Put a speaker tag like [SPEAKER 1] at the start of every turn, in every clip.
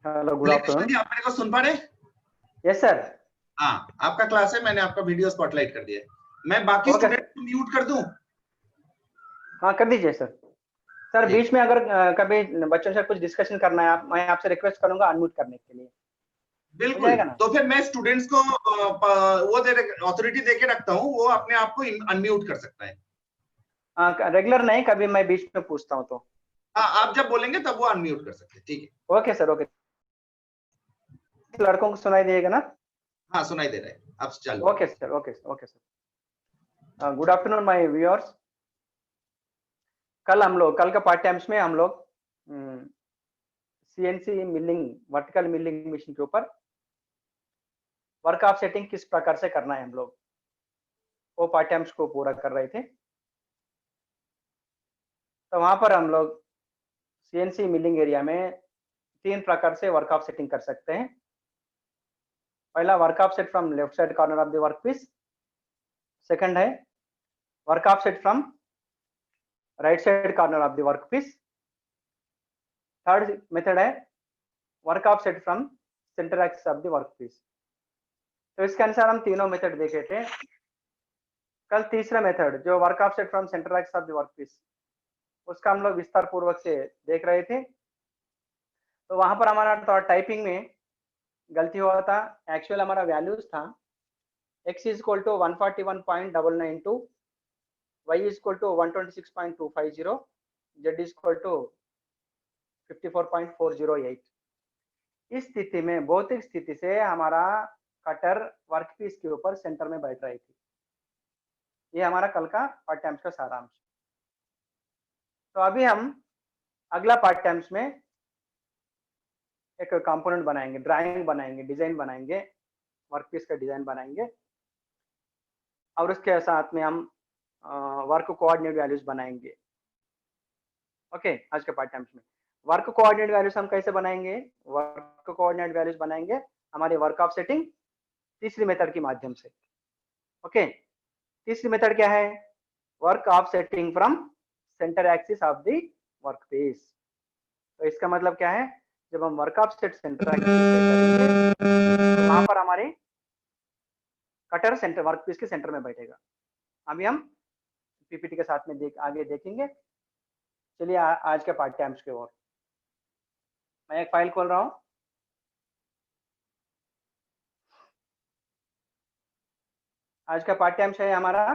[SPEAKER 1] Hello, good
[SPEAKER 2] बोले Krishna ji,
[SPEAKER 1] afternoon.
[SPEAKER 2] आप मेरे को सुन पा रहे हैं?
[SPEAKER 1] Yes sir.
[SPEAKER 2] हाँ, आपका क्लास है, मैंने आपका वीडियो स्पॉटलाइट कर दिया है। मैं बाकी
[SPEAKER 1] ओके
[SPEAKER 2] स्टूडेंट
[SPEAKER 1] सर।
[SPEAKER 2] को म्यूट कर दूं?
[SPEAKER 1] हाँ, कर दीजिए सर। सर
[SPEAKER 2] ठीक
[SPEAKER 1] बीच में अगर कभी बच्चों से कुछ डिस्कशन करना है, मैं आपसे रिक्वेस्ट करूंगा अनम्यूट करने के लिए। हो
[SPEAKER 2] बिल्कुल।
[SPEAKER 1] जाएगा ना?
[SPEAKER 2] तो फिर मैं स्टूडेंट्स को वो अथॉरिटी दे के रखता हूँ, वो अपने आप को अनम्यूट कर सकता है।
[SPEAKER 1] हाँ, रेगुलर नहीं, कभी मैं बीच में पूछता हूँ तो।
[SPEAKER 2] हाँ, आप जब बोलेंगे तब वो अनम्यूट कर सकते हैं। ठीक है।
[SPEAKER 1] Okay sir, okay. लड़कों को सुनाई देगा ना?
[SPEAKER 2] हाँ, सुनाई दे रहा है। आप चालू
[SPEAKER 1] ओके
[SPEAKER 2] करिए।
[SPEAKER 1] Sir, okay okay sir. Good afternoon my viewers. कल का पार्ट टाइम्स में हम लोग CNC milling, vertical milling machine के ऊपर वर्क ऑफ सेटिंग किस प्रकार से करना है, हम लोग वो पार्ट टाइम्स को पूरा कर रहे थे। तो वहां पर हम लोग सीएनसी मिलिंग एरिया में 3 प्रकार से वर्क ऑफ सेटिंग कर सकते हैं। पहला, work of set from left side corner of the work piece. Second है work of set from right side corner of the work piece. Third method है work of set from centre axis of the work piece. तो इसके अनुसार हम तीनों method देखे थे। कल तीसरा मेथड जो work of set from centre axis of the work piece, उसका हम लोग विस्तार पूर्वक से देख रहे थे। तो वहां पर हमारा थोड़ा टाइपिंग में गलती हुआ था। एक्चुअल हमारा वैल्यूज था x is equal to 141.992, y is equal to 126.250, z is equal to 54.408। इस स्थिति में, भौतिक स्थिति से हमारा कटर वर्क पीस के ऊपर सेंटर में बैठ रही थी। ये हमारा कल का पार्ट टाइम्स का सारांश। तो अभी हम अगला पार्ट टाइम्स में एक कंपोनेंट बनाएंगे, ड्राइंग बनाएंगे, डिजाइन बनाएंगे, वर्क पीस का डिजाइन बनाएंगे, और उसके साथ में हम वर्क कोऑर्डिनेट वैल्यूज बनाएंगे। ओके, आज के पार्ट टाइम्स में वर्क कोऑर्डिनेट वैल्यूज हम कैसे बनाएंगे? वर्क कोऑर्डिनेट वैल्यूज बनाएंगे हमारे वर्क ऑफ सेटिंग तीसरी मेथड के माध्यम से। ओके, तीसरी मेथड क्या है? Work of setting from centre axis of the work piece. तो इसका मतलब क्या है? जब हम work of set centre axis करेंगे तो वहां पर हमारे कटर सेंटर वर्क पीस के सेंटर में बैठेगा। अभी हम पीपीटी के साथ में आगे देखेंगे। चलिए आज के पार्ट टाइम्स की ओर मैं एक फाइल खोल रहा हूँ। आज का पार्ट टाइम्स है हमारा,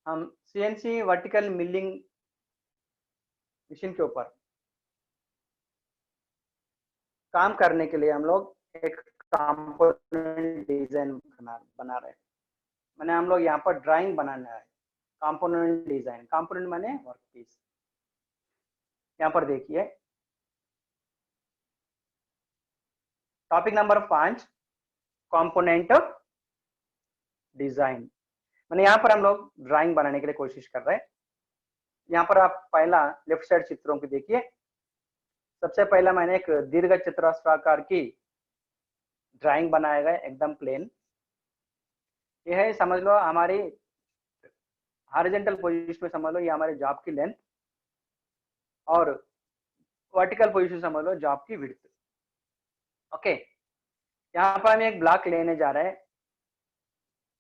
[SPEAKER 1] हम सीएनसी वर्टिकल मिलिंग मशीन के ऊपर काम करने के लिए हम लोग एक कंपोनेंट डिजाइन बना रहे हैं। मैंने हम लोग यहाँ पर ड्राइंग बनाना है। कंपोनेंट डिजाइन, कंपोनेंट माने वर्क पीस। यहाँ पर देखिए टॉपिक नंबर 5, कंपोनेंट डिजाइन। मैंने यहाँ पर हम लोग ड्राइंग बनाने के लिए कोशिश कर रहे हैं। यहाँ पर आप पहला लेफ्ट साइड चित्रों को देखिए। सबसे पहला मैंने एक दीर्घ चतुरास्राकार की ड्राइंग बनाया गया, एकदम प्लेन। यह है, समझ लो हमारी हॉरिजॉन्टल पोजीशन में समझ लो ये हमारे जॉब की लेंथ, और वर्टिकल पोजीशन समझ लो जॉब की विड्थ। ओके, यहाँ पर हम एक ब्लॉक लेने जा रहे हैं।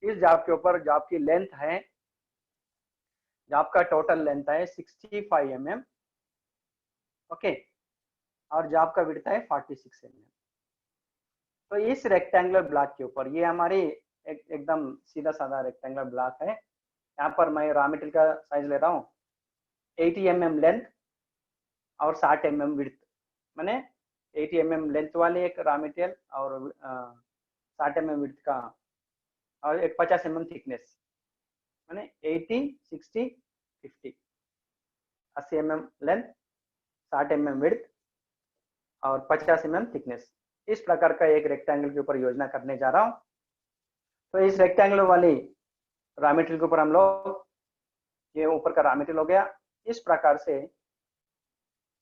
[SPEAKER 1] इस जॉब के ऊपर जॉब की लेंथ है, जॉब का टोटल लेंथ है 65 mm। ओके, और जॉब का विड्थ है 46 mm। तो इस रेक्टेंगुलर ब्लॉक के ऊपर, ये हमारी एकदम सीधा साधा रेक्टेंगुलर ब्लॉक है। यहाँ पर मैं रॉ मटेरियल का साइज ले रहा हूँ 80 mm लेंथ और 60 mm विड्थ। मैंने 80 mm लेंथ वाले एक रॉ मटेरियल और 60 mm विड्थ का, और एक 50 mm थिकनेस। मैंने 80, 60, 50, 80 mm लेंथ, 60 mm विड्थ और 50 mm थिकनेस। इस प्रकार का एक रेक्टेंगल के ऊपर योजना करने जा रहा हूँ। तो इस रेक्टेंगुलर वाली रॉ मटेरियल के ऊपर हम लोग, ये ऊपर का रॉ मटेरियल हो गया। इस प्रकार से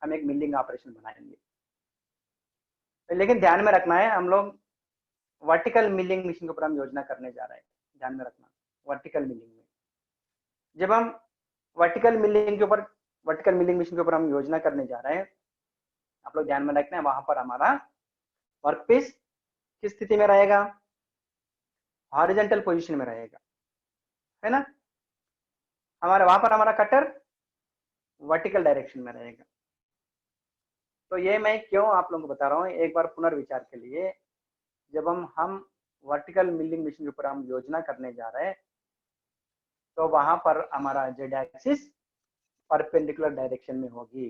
[SPEAKER 1] हम एक मिलिंग ऑपरेशन बनाएंगे। लेकिन ध्यान में रखना है, हम लोग वर्टिकल मिलिंग मशीन के ऊपर हम योजना करने जा रहे हैं। ध्यान में रखना, वर्टिकल मिलिंग में जब हम वर्टिकल मिलिंग मशीन के ऊपर हम योजना करने जा रहे हैं, आप लोग ध्यान में रखना है, वहां पर हमारा वर्कपीस किस स्थिति में रहेगा, हॉरिजॉन्टल पोजीशन में रहेगा, है ना। हमारा वहां पर हमारा कटर वर्टिकल डायरेक्शन में रहेगा। तो ये मैं क्यों आप लोगों को बता रहा हूँ, एक बार पुनर्विचार के लिए, जब हम वर्टिकल मिलिंग मशीन के ऊपर हम योजना करने जा रहे हैं, तो वहां पर हमारा जेड एक्सिस परपेंडिकुलर डायरेक्शन में होगी,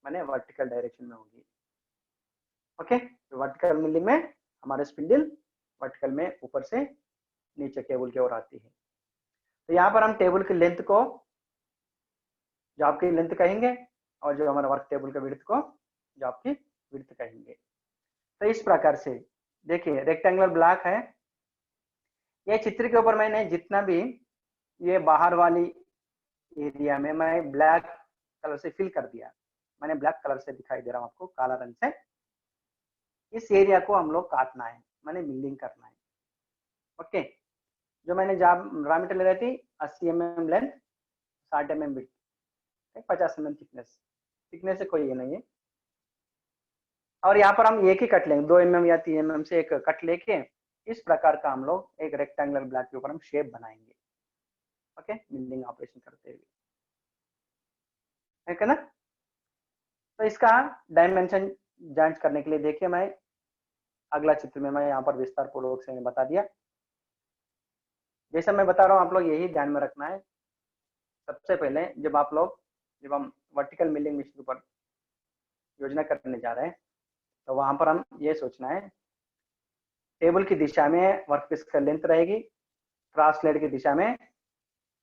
[SPEAKER 1] माने वर्टिकल डायरेक्शन में होगी। ओके, तो वर्टिकल मिलिंग में हमारे स्पिंडल वर्टिकल में ऊपर से नीचे टेबल की ओर आती है। तो यहाँ पर हम टेबल की लेंथ को जॉब की लेंथ कहेंगे, और जो हमारा वर्क टेबल का विड्थ को जॉब की विड्थ कहेंगे। तो इस प्रकार से देखिए रेक्टेंगुलर ब्लॉक है, ये चित्र के ऊपर मैंने जितना भी ये बाहर वाली एरिया में मैं ब्लैक कलर से फिल कर दिया, मैंने ब्लैक कलर से दिखाई दे रहा हूँ आपको काला रंग से। इस एरिया को हम लोग काटना है, मैंने मिलिंग करना है। ओके, जो मैंने जॉब रॉ मटेरियल ले रही थी 80 mm length, 60 mm width, 50 mm thickness से कोई ये नहीं है। और यहाँ पर हम एक ही कट लेंगे, 2 mm या 3 mm से एक कट लेके इस प्रकार का हम लोग एक रेक्टेंगुलर ब्लॉक के ऊपर हम शेप बनाएंगे। ओके, मिलिंग ऑपरेशन करते हुए, है ना। तो इसका डायमेंशन जांच करने के लिए देखिए, मैं अगला चित्र में मैं यहाँ पर विस्तार पूर्वक से बता दिया। जैसा मैं बता रहा हूँ आप लोग यही ध्यान में रखना है। सबसे पहले जब हम वर्टिकल मिलिंग मशीन के ऊपर योजना करने जा रहे हैं, तो वहां पर हम ये सोचना है, टेबल की दिशा में वर्कपीस का लेंथ रहेगी, क्रॉस लेड की दिशा में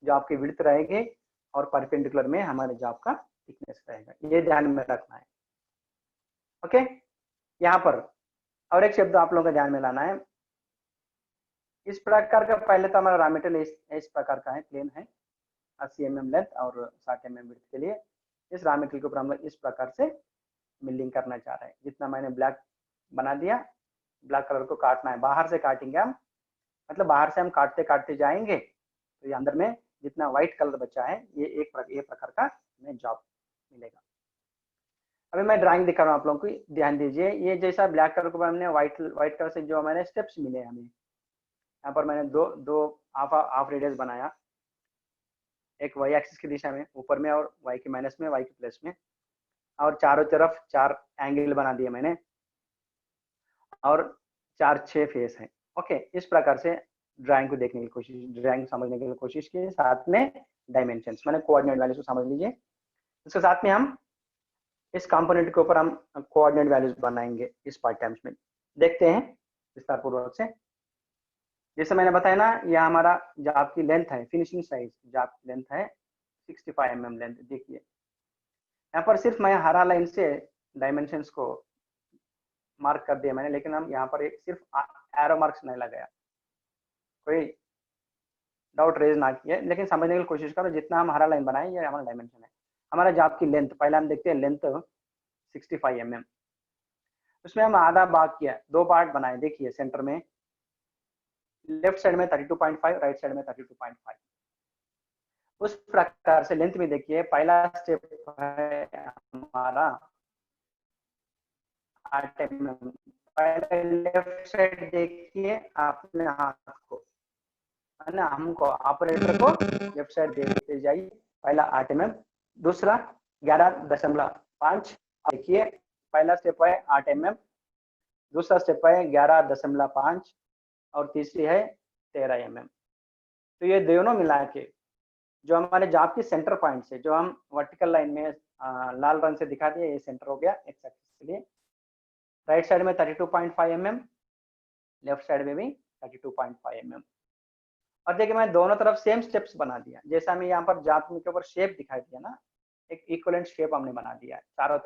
[SPEAKER 1] जॉब की विड्थ रहेगी, और परपेंडिकुलर में हमारे जॉब का थिकनेस रहेगा, ये ध्यान में रखना है। ओके, यहाँ पर और एक शब्द आप लोगों को ध्यान में लाना है। इस प्रकार का पहले तो हमारा रॉ मटेरियल इस प्रकार का है, प्लेन है, 80 mm लेंथ और 60 mm विड्थ के लिए। इस रॉ मटेरियल के ऊपर हम लोग इस प्रकार से मिलिंग करना चाह रहे हैं। जितना मैंने ब्लैक बना दिया, ब्लैक कलर को काटना है, बाहर से काटेंगे हम, मतलब बाहर से हम काटते काटते जाएंगे, तो ये अंदर में जितना व्हाइट कलर बचा है ये प्रकार का हमें जॉब मिलेगा। अभी मैं ड्राइंग दिखा रहा हूँ आप लोगों को, ध्यान दीजिए। ये जैसा ब्लैक कलर को हमने व्हाइट कलर से जो हमारे स्टेप्स मिले हमें, यहाँ पर मैंने दो हाफ रेडियस बनाया, एक वाई एक्सिस की दिशा में ऊपर में और वाई के माइनस में, वाई के प्लस में, और चारों तरफ 4 एंगल बना दिए मैंने, और 4-6 फेस हैं। ओके, इस प्रकार से ड्राइंग को देखने की कोशिश, ड्राइंग समझने की कोशिश की, साथ में डायमेंशंस मैंने कोऑर्डिनेट वैल्यूज को समझ लीजिए। इसके साथ में हम इस कंपोनेंट के ऊपर हम कोऑर्डिनेट वैल्यूज बनाएंगे इस पार्ट टाइम्स में। देखते हैं विस्तार पूर्वक से। जैसे मैंने बताया ना, यह हमारा जॉब की लेंथ है, फिनिशिंग साइज जॉब की लेंथ है 65 mm लेंथ। देखिए यहाँ पर सिर्फ मैं हरा लाइन से डायमेंशंस को मार्क कर दिया मैंने, लेकिन हम यहाँ पर एक सिर्फ एरो मार्क्स नहीं लगाया, कोई डाउट रेज ना किया, लेकिन समझने की कोशिश करो। जितना हम हरा लाइन बनाए ये हमारा डायमेंशन है। हमारा जॉब की लेंथ पहले हम देखते हैं, लेंथ 65 mm, उसमें हम आधा भाग किया, 2 पार्ट बनाए। देखिए सेंटर में लेफ्ट साइड में 32.5, राइट साइड में 32.5। उस प्रकार से लेंथ में देखिए, पहला स्टेप है हमारा 8 mm। पहले लेफ्ट साइड देखिए अपने हाथ को, है ना, हमको ऑपरेटर को लेफ्ट साइड देखते जाइए। पहला 8 mm, दूसरा 11.5। देखिए पहला स्टेप है 8 mm, दूसरा स्टेप है 11.5, और तीसरी है 13 mm। तो ये दोनों मिला के जो हमारे जॉब की सेंटर पॉइंट से, जो हम वर्टिकल लाइन में लाल रंग से दिखा दिया, ये सेंटर हो गया एक्स एक्सिस के लिए। राइट साइड में 32.5 mm, लेफ्ट साइड में भी 32.5 mm। और देखिए मैं दोनों तरफ सेम स्टेप्स बना दिया, जैसा हमें यहाँ पर जॉब के ऊपर शेप दिखाई दिया ना, एक इक्वलेंट शेप हमने बना दिया है। चारों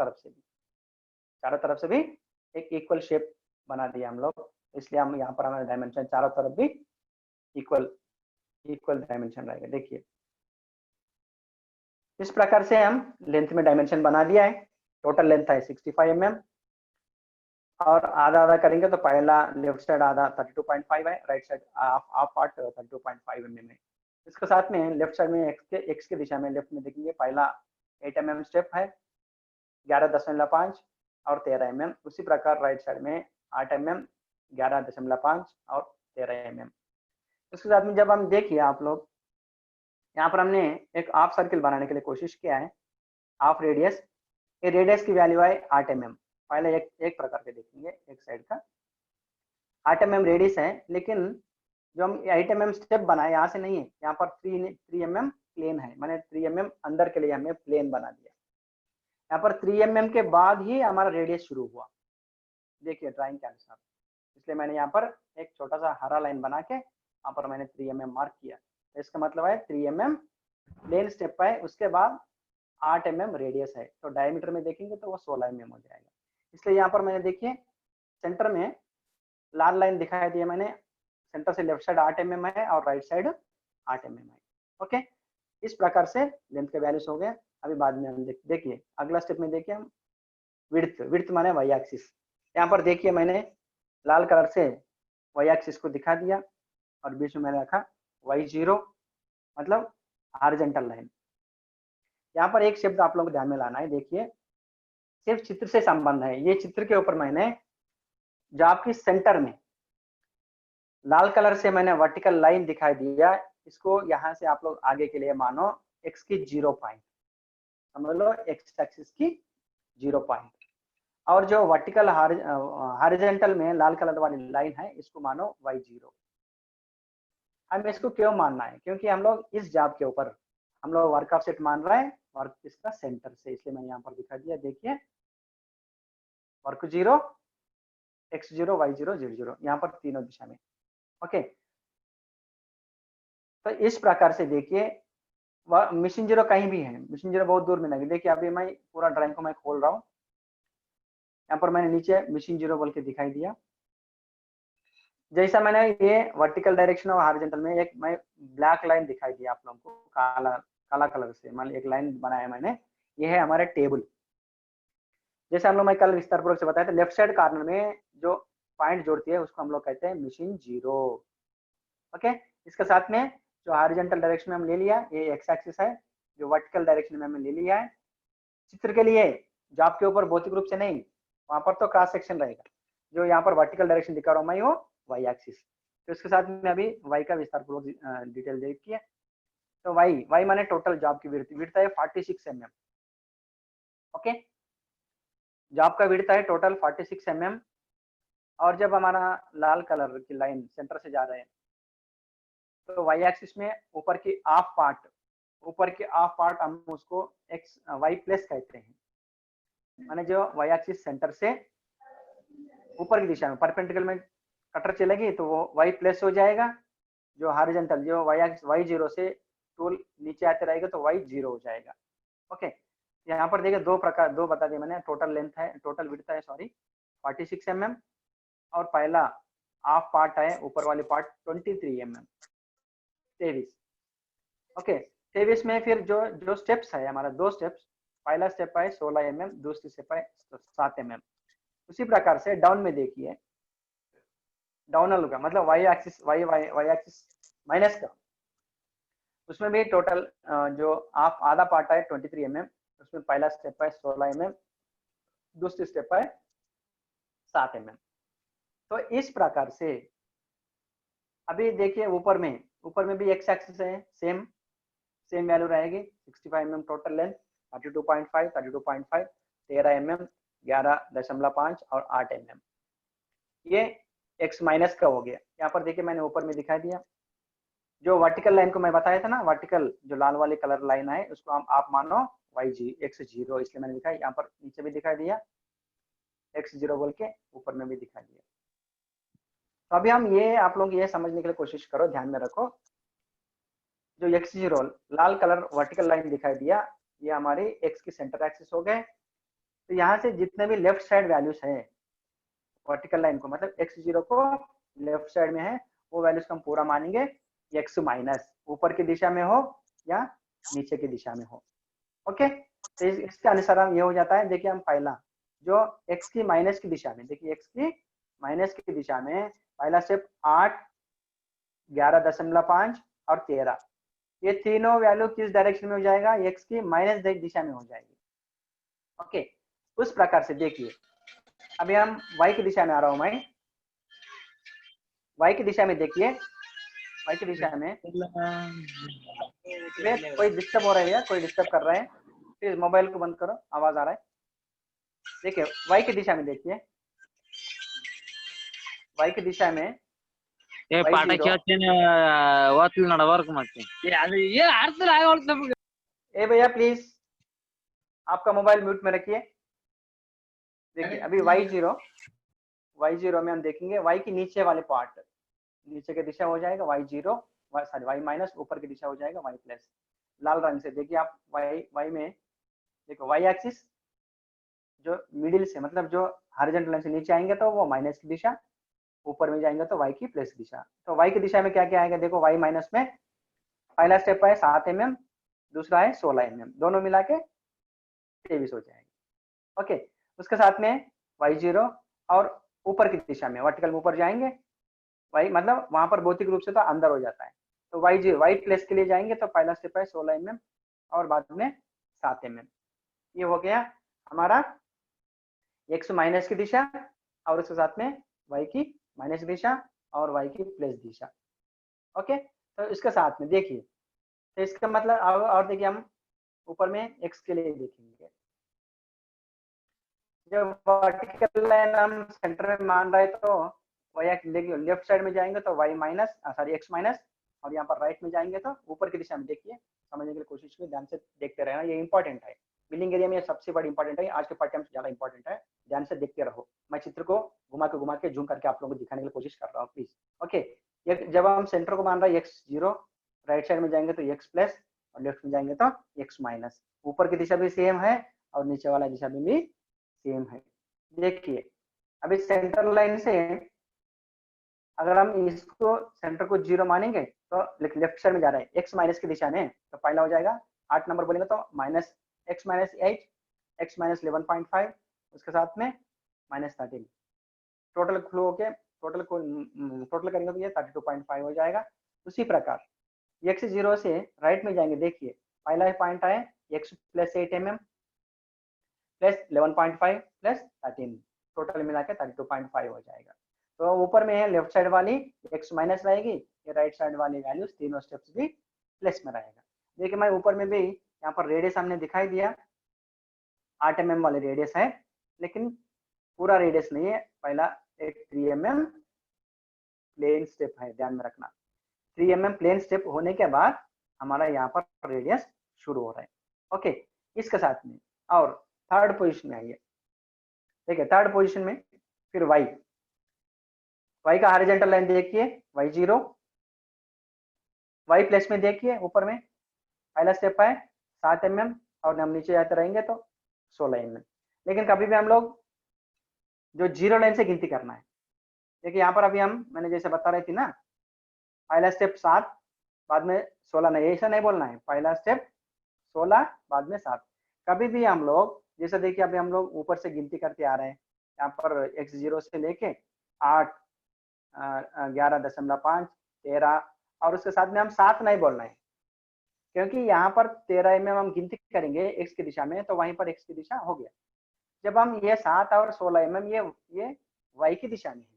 [SPEAKER 1] तरफ से भी एक इक्वल शेप बना दिया हम लोग, इसलिए हम यहाँ पर हमारे डायमेंशन चारों तरफ भी इक्वल डायमेंशन रहेगा। देखिए इस प्रकार से हम लेंथ में डायमेंशन बना दिया है। टोटल लेंथ है 65 mm, और आधा आधा करेंगे तो पहला लेफ्ट साइड आधा 32.5 है, right side half part 32.5 mm है। इसके साथ में लेफ्ट साइड में एक्स के दिशा में लेफ्ट में देखेंगे, पहला 8 mm स्टेप है 11.5, और 13 mm। उसी प्रकार राइट साइड में 8 mm, 11.5 और 13 mm। उसके साथ में जब हम देखिए आप लोग, यहाँ पर हमने एक हाफ सर्किल बनाने के लिए कोशिश किया है, हाफ रेडियस। ये रेडियस की वैल्यू है 8 mm। पहले एक प्रकार के देखेंगे, एक साइड का 8 mm रेडियस है, लेकिन जो हम 8 mm स्टेप बनाए यहाँ से नहीं है, यहाँ पर 3 mm प्लेन है, मैंने 3 mm अंदर के लिए हमें प्लेन बना दिया। यहाँ पर 3 mm के बाद ही हमारा रेडियस शुरू हुआ, देखिए ड्राइंग के अनुसार। इसलिए मैंने यहाँ पर एक छोटा सा हरा लाइन बना के यहाँ पर मैंने 3 mm मार्क किया। तो इसका मतलब है 3 mm प्लेन स्टेप है, उसके बाद 8 mm रेडियस है, तो डायमीटर में देखेंगे तो वो 16 mm हो जाएगा। इसलिए यहाँ पर मैंने देखिए सेंटर में लाल लाइन दिखाई दी है मैंने, सेंटर से लेफ्ट साइड 8 mm है और राइट साइड 8 mm है। ओके, इस प्रकार से लेंथ के वैल्यूज हो गए। अभी बाद में हम देखिए अगला स्टेप में देखिए हम विड्थ माने वाई एक्सिस। यहाँ पर देखिए मैंने लाल कलर से वाई एक्सिस को दिखा दिया और बीच में मैंने रखा y0 मतलब हॉरिजॉन्टल लाइन। यहाँ पर एक शब्द आप लोग ध्यान में लाना है, देखिए सिर्फ चित्र से संबंध है। ये चित्र के ऊपर मैंने जो आपकी सेंटर में लाल कलर से मैंने वर्टिकल लाइन दिखाई दिया, इसको यहाँ से आप लोग आगे के लिए मानो x की 0 पॉइंट, समझ लो x एक्सिस की 0 पॉइंट। और जो वर्टिकल हॉरिजॉन्टल में लाल कलर वाली लाइन है, इसको मानो y0। हम इसको क्यों मानना है, क्योंकि हम लोग इस जॉब के ऊपर हम लोग वर्क ऑफ सेट मान रहे हैं, वर्क इसका सेंटर से, इसलिए मैंने यहाँ पर दिखा दिया। देखिए वर्क 0, x0, y0, z0, यहाँ पर तीनों दिशा में। ओके, तो इस प्रकार से देखिए मिशन 0 कहीं भी है, मिशन 0 बहुत दूर में नहीं। देखिए अभी मैं पूरा ड्राइंग को मैं खोल रहा हूँ, यहाँ पर मैंने नीचे मिशन 0 बोल के दिखाई दिया। जैसा मैंने ये वर्टिकल डायरेक्शन और हॉरिजॉन्टल में एक मैं ब्लैक लाइन दिखाई दिया आप लोगों को, काला कलर से मान एक लाइन बनाया मैंने, ये है हमारे टेबल। जैसे हम लोग मैं कल विस्तारपूर्वक से बताया था, लेफ्ट साइड कॉर्नर में जो पॉइंट जोड़ती है उसको हम लोग कहते हैं मिशन 0। ओके, इसके साथ में जो हॉरिजॉन्टल डायरेक्शन में हम ले लिया, ये एक्स एक्सिस है, जो वर्टिकल डायरेक्शन में हमने ले लिया है। चित्र के लिए जो आपके ऊपर भौतिक रूप से नहीं, वहां पर तो क्रॉस सेक्शन रहेगा, जो यहाँ पर वर्टिकल डायरेक्शन दिखा रहा हूँ मैं वो वाई एक्सिस। तो इसके साथ में अभी वाई का विस्तारपूर्वक डिटेल देखिए। तो वाई माने टोटल जॉब की विड्थ है 46 mm। ओके, जॉब का विड्थ है टोटल 46 mm। और जब हमारा लाल कलर की लाइन सेंटर से जा रहे हैं, तो वाई एक्सिस में ऊपर की हाफ पार्ट हम उसको एक्स वाई प्लस कहते हैं। माने जो वाई एक्सिस सेंटर से ऊपर की दिशा में परपेंडिकुलर में कटर चलेगी तो वो वाई प्लस हो जाएगा। जो हॉरिजॉन्टल जो वाई 0 से टूल नीचे आते रहेगा तो वाई 0 हो जाएगा। ओके, यहाँ पर देखिए दो बता दिए मैंने, टोटल लेंथ है, टोटल विड्थ है 46 mm, और पहला हाफ पार्ट है ऊपर वाली पार्ट 23 mm, 23। ओके, 23 में फिर जो स्टेप्स है हमारा, दो स्टेप्स, पहला स्टेप है 16 mm, दूसरी स्टेप है 7 mm। उसी प्रकार से डाउन में देखिए, डाउनल का मतलब वाई एक्सिस माइनस का, उसमें भी टोटल जो आधा पार्ट है 23 mm, उसमें पहला स्टेप है 16 mm, दूसरी स्टेप है 7 mm। तो इस प्रकार से अभी देखिए ऊपर में भी एक्स एक्सिस है, सेम वैल्यू रहेगी 65 mm टोटल लेंथ, 32.5, 32.5, 13 mm, 11.5 और 8 mm। ये x माइनस का हो गया। यहाँ पर देखिए मैंने ऊपर में दिखा दिया, जो वर्टिकल लाइन को मैं बताया था ना, वर्टिकल जो लाल वाली कलर लाइन है उसको आप मानो x0, इसलिए मैंने दिखाया। यहाँ पर नीचे भी दिखाई दिया x0 बोल के, ऊपर में भी दिखाई दिया। तो अभी हम ये आप लोग ये समझने के लिए कोशिश करो, ध्यान में रखो, जो x0 लाल कलर वर्टिकल लाइन दिखाई दिया, ये हमारी x की सेंटर एक्सिस हो गए। तो यहाँ से जितने भी लेफ्ट साइड वैल्यूज है वर्टिकल लाइन को, मतलब x0 को लेफ्ट साइड में है, वो वैल्यूज हम पूरा मानेंगे x माइनस ऊपर की दिशा में हो या नीचे की दिशा में हो। ओके, तो इसके अनुसार हम ये हो जाता है। देखिए हम पहला जो x की माइनस की दिशा में, देखिए x की माइनस की दिशा में पहला स्टेप 8, 11.5 और 13, ये तीनों वैल्यू किस डायरेक्शन में हो जाएगा, x की माइनस दिशा में हो जाएगी। ओके, उस प्रकार से देखिए अभी हम y की दिशा में आ रहा हूँ मैं। y की दिशा में देखिए, y की दिशा में वे कोई डिस्टर्ब हो रहा है या कोई डिस्टर्ब कर रहा है, प्लीज मोबाइल को बंद करो, आवाज आ रहा है। देखिए y की दिशा में देखिए, y की दिशा में
[SPEAKER 3] ఏ
[SPEAKER 1] y0।
[SPEAKER 3] పాటకి వచ్చిన ఓతున్నాడు వరకు మాకు అది ఏ అర్థం ఆగవలసిన
[SPEAKER 1] ए भैया प्लीज आपका मोबाइल म्यूट में रखिए। देखिए अभी y0 में हम देखेंगे y की नीचे वाले पार्ट, नीचे की दिशा हो जाएगा y0, सॉरी y माइनस, ऊपर की दिशा हो जाएगा y प्लस। लाल रंग से देखिए आप y में देखो y एक्सिस जो मिडिल से, मतलब जो हॉरिजॉन्टल लाइन से नीचे आएंगे तो वो माइनस की दिशा, ऊपर में जाएंगे तो y की प्लस दिशा। तो y की दिशा में क्या क्या आएगा, देखो y माइनस में पहला स्टेप है 7 mm, दूसरा है 16 mm, दोनों मिला के 23 हो जाएगा। ओके, उसके साथ में y0 और ऊपर की दिशा में वर्टिकल में ऊपर जाएंगे, y मतलब वहां पर भौतिक रूप से तो अंदर हो जाता है, तो y प्लस के लिए जाएंगे तो पहला स्टेप है 16 mm और बाद में 7 mm। ये हो गया हमारा x माइनस की दिशा और उसके साथ में y की माइनस दिशा और y की प्लस दिशा। ओके, तो इसके साथ में देखिए, तो इसका मतलब और देखिए हम ऊपर में x के लिए देखेंगे, जब वर्टिकल लाइन हम सेंटर में मान रहे तो y देखिए लेफ्ट साइड में जाएंगे तो y minus, sorry x minus, और यहाँ पर राइट में जाएंगे तो ऊपर की दिशा में। देखिए समझने की कोशिश कीजिए, ध्यान से देखते रहना, ये इंपॉर्टेंट है बिलिंग एरिया में, ये सबसे बड़ी इंपॉर्टेंट है, आज के पाठ्यक्रम से ज्यादा इंपॉर्टेंट है, ध्यान से देखते रहो। मैं चित्र को घुमा के जूम करके आप लोगों को दिखाने की कोशिश कर रहा हूँ, प्लीज। ओके, जब हम सेंटर को मान रहे हैं x0, राइट साइड में जाएंगे तो x प्लस और लेफ्ट में जाएंगे तो x माइनस, ऊपर की दिशा भी सेम है और नीचे वाला दिशा भी सेम है। देखिए अभी सेंटर लाइन से अगर हम इसको सेंटर को 0 मानेंगे तो लेफ्ट साइड में जा रहा है x माइनस की दिशा में, तो पहला हो जाएगा 8 नंबर बोलेंगे तो minus x minus 8, x minus 11.5, उसके साथ में माइनस 13, टोटल फ्लो के टोटल करेंगे तो ये 32.5 हो जाएगा। उसी प्रकार x0 से राइट में जाएंगे, देखिए पहला पॉइंट आए x plus 8 mm plus 11.5 plus 13, total मिला के 32.5 हो जाएगा। तो ऊपर में है लेफ्ट साइड वाली x माइनस रहेगी, ये राइट साइड वाली वैल्यूज तीनों स्टेप्स भी प्लस में रहेगा। देखिए मैं ऊपर में भी यहाँ पर रेडियस हमने दिखाई दिया, 8 mm वाले रेडियस है, लेकिन पूरा रेडियस नहीं है, पहला एक 3 mm प्लेन स्टेप है, ध्यान में रखना। 3 mm प्लेन स्टेप होने के बाद हमारा यहाँ पर रेडियस शुरू हो रहा है। ओके, इसके साथ में और थर्ड पोजीशन में आइए, देखिए थर्ड पोजीशन में फिर y का हॉरिजॉन्टल लाइन देखिए y0, y प्लस में देखिए ऊपर में पहला स्टेप है 7 mm और हम नीचे जाते रहेंगे तो 16 mm, लेकिन कभी भी हम लोग जो जीरो लाइन से गिनती करना है। देखिए यहाँ पर अभी मैंने जैसे बता रही थी ना, पहला स्टेप 7 बाद में 16 नहीं, ऐसा नहीं बोलना है, पहला स्टेप 16 बाद में 7। कभी भी हम लोग जैसे देखिए अभी हम लोग ऊपर से गिनती करते आ रहे हैं, यहाँ पर x0 से लेके 8, 11.5, 13 और उसके साथ में हम 7 नहीं बोलना है, क्योंकि यहाँ पर 13 में हम गिनती करेंगे x की दिशा में तो वहीं पर x की दिशा हो गया। जब हम ये 7 और 16 mm ये y की दिशा में है,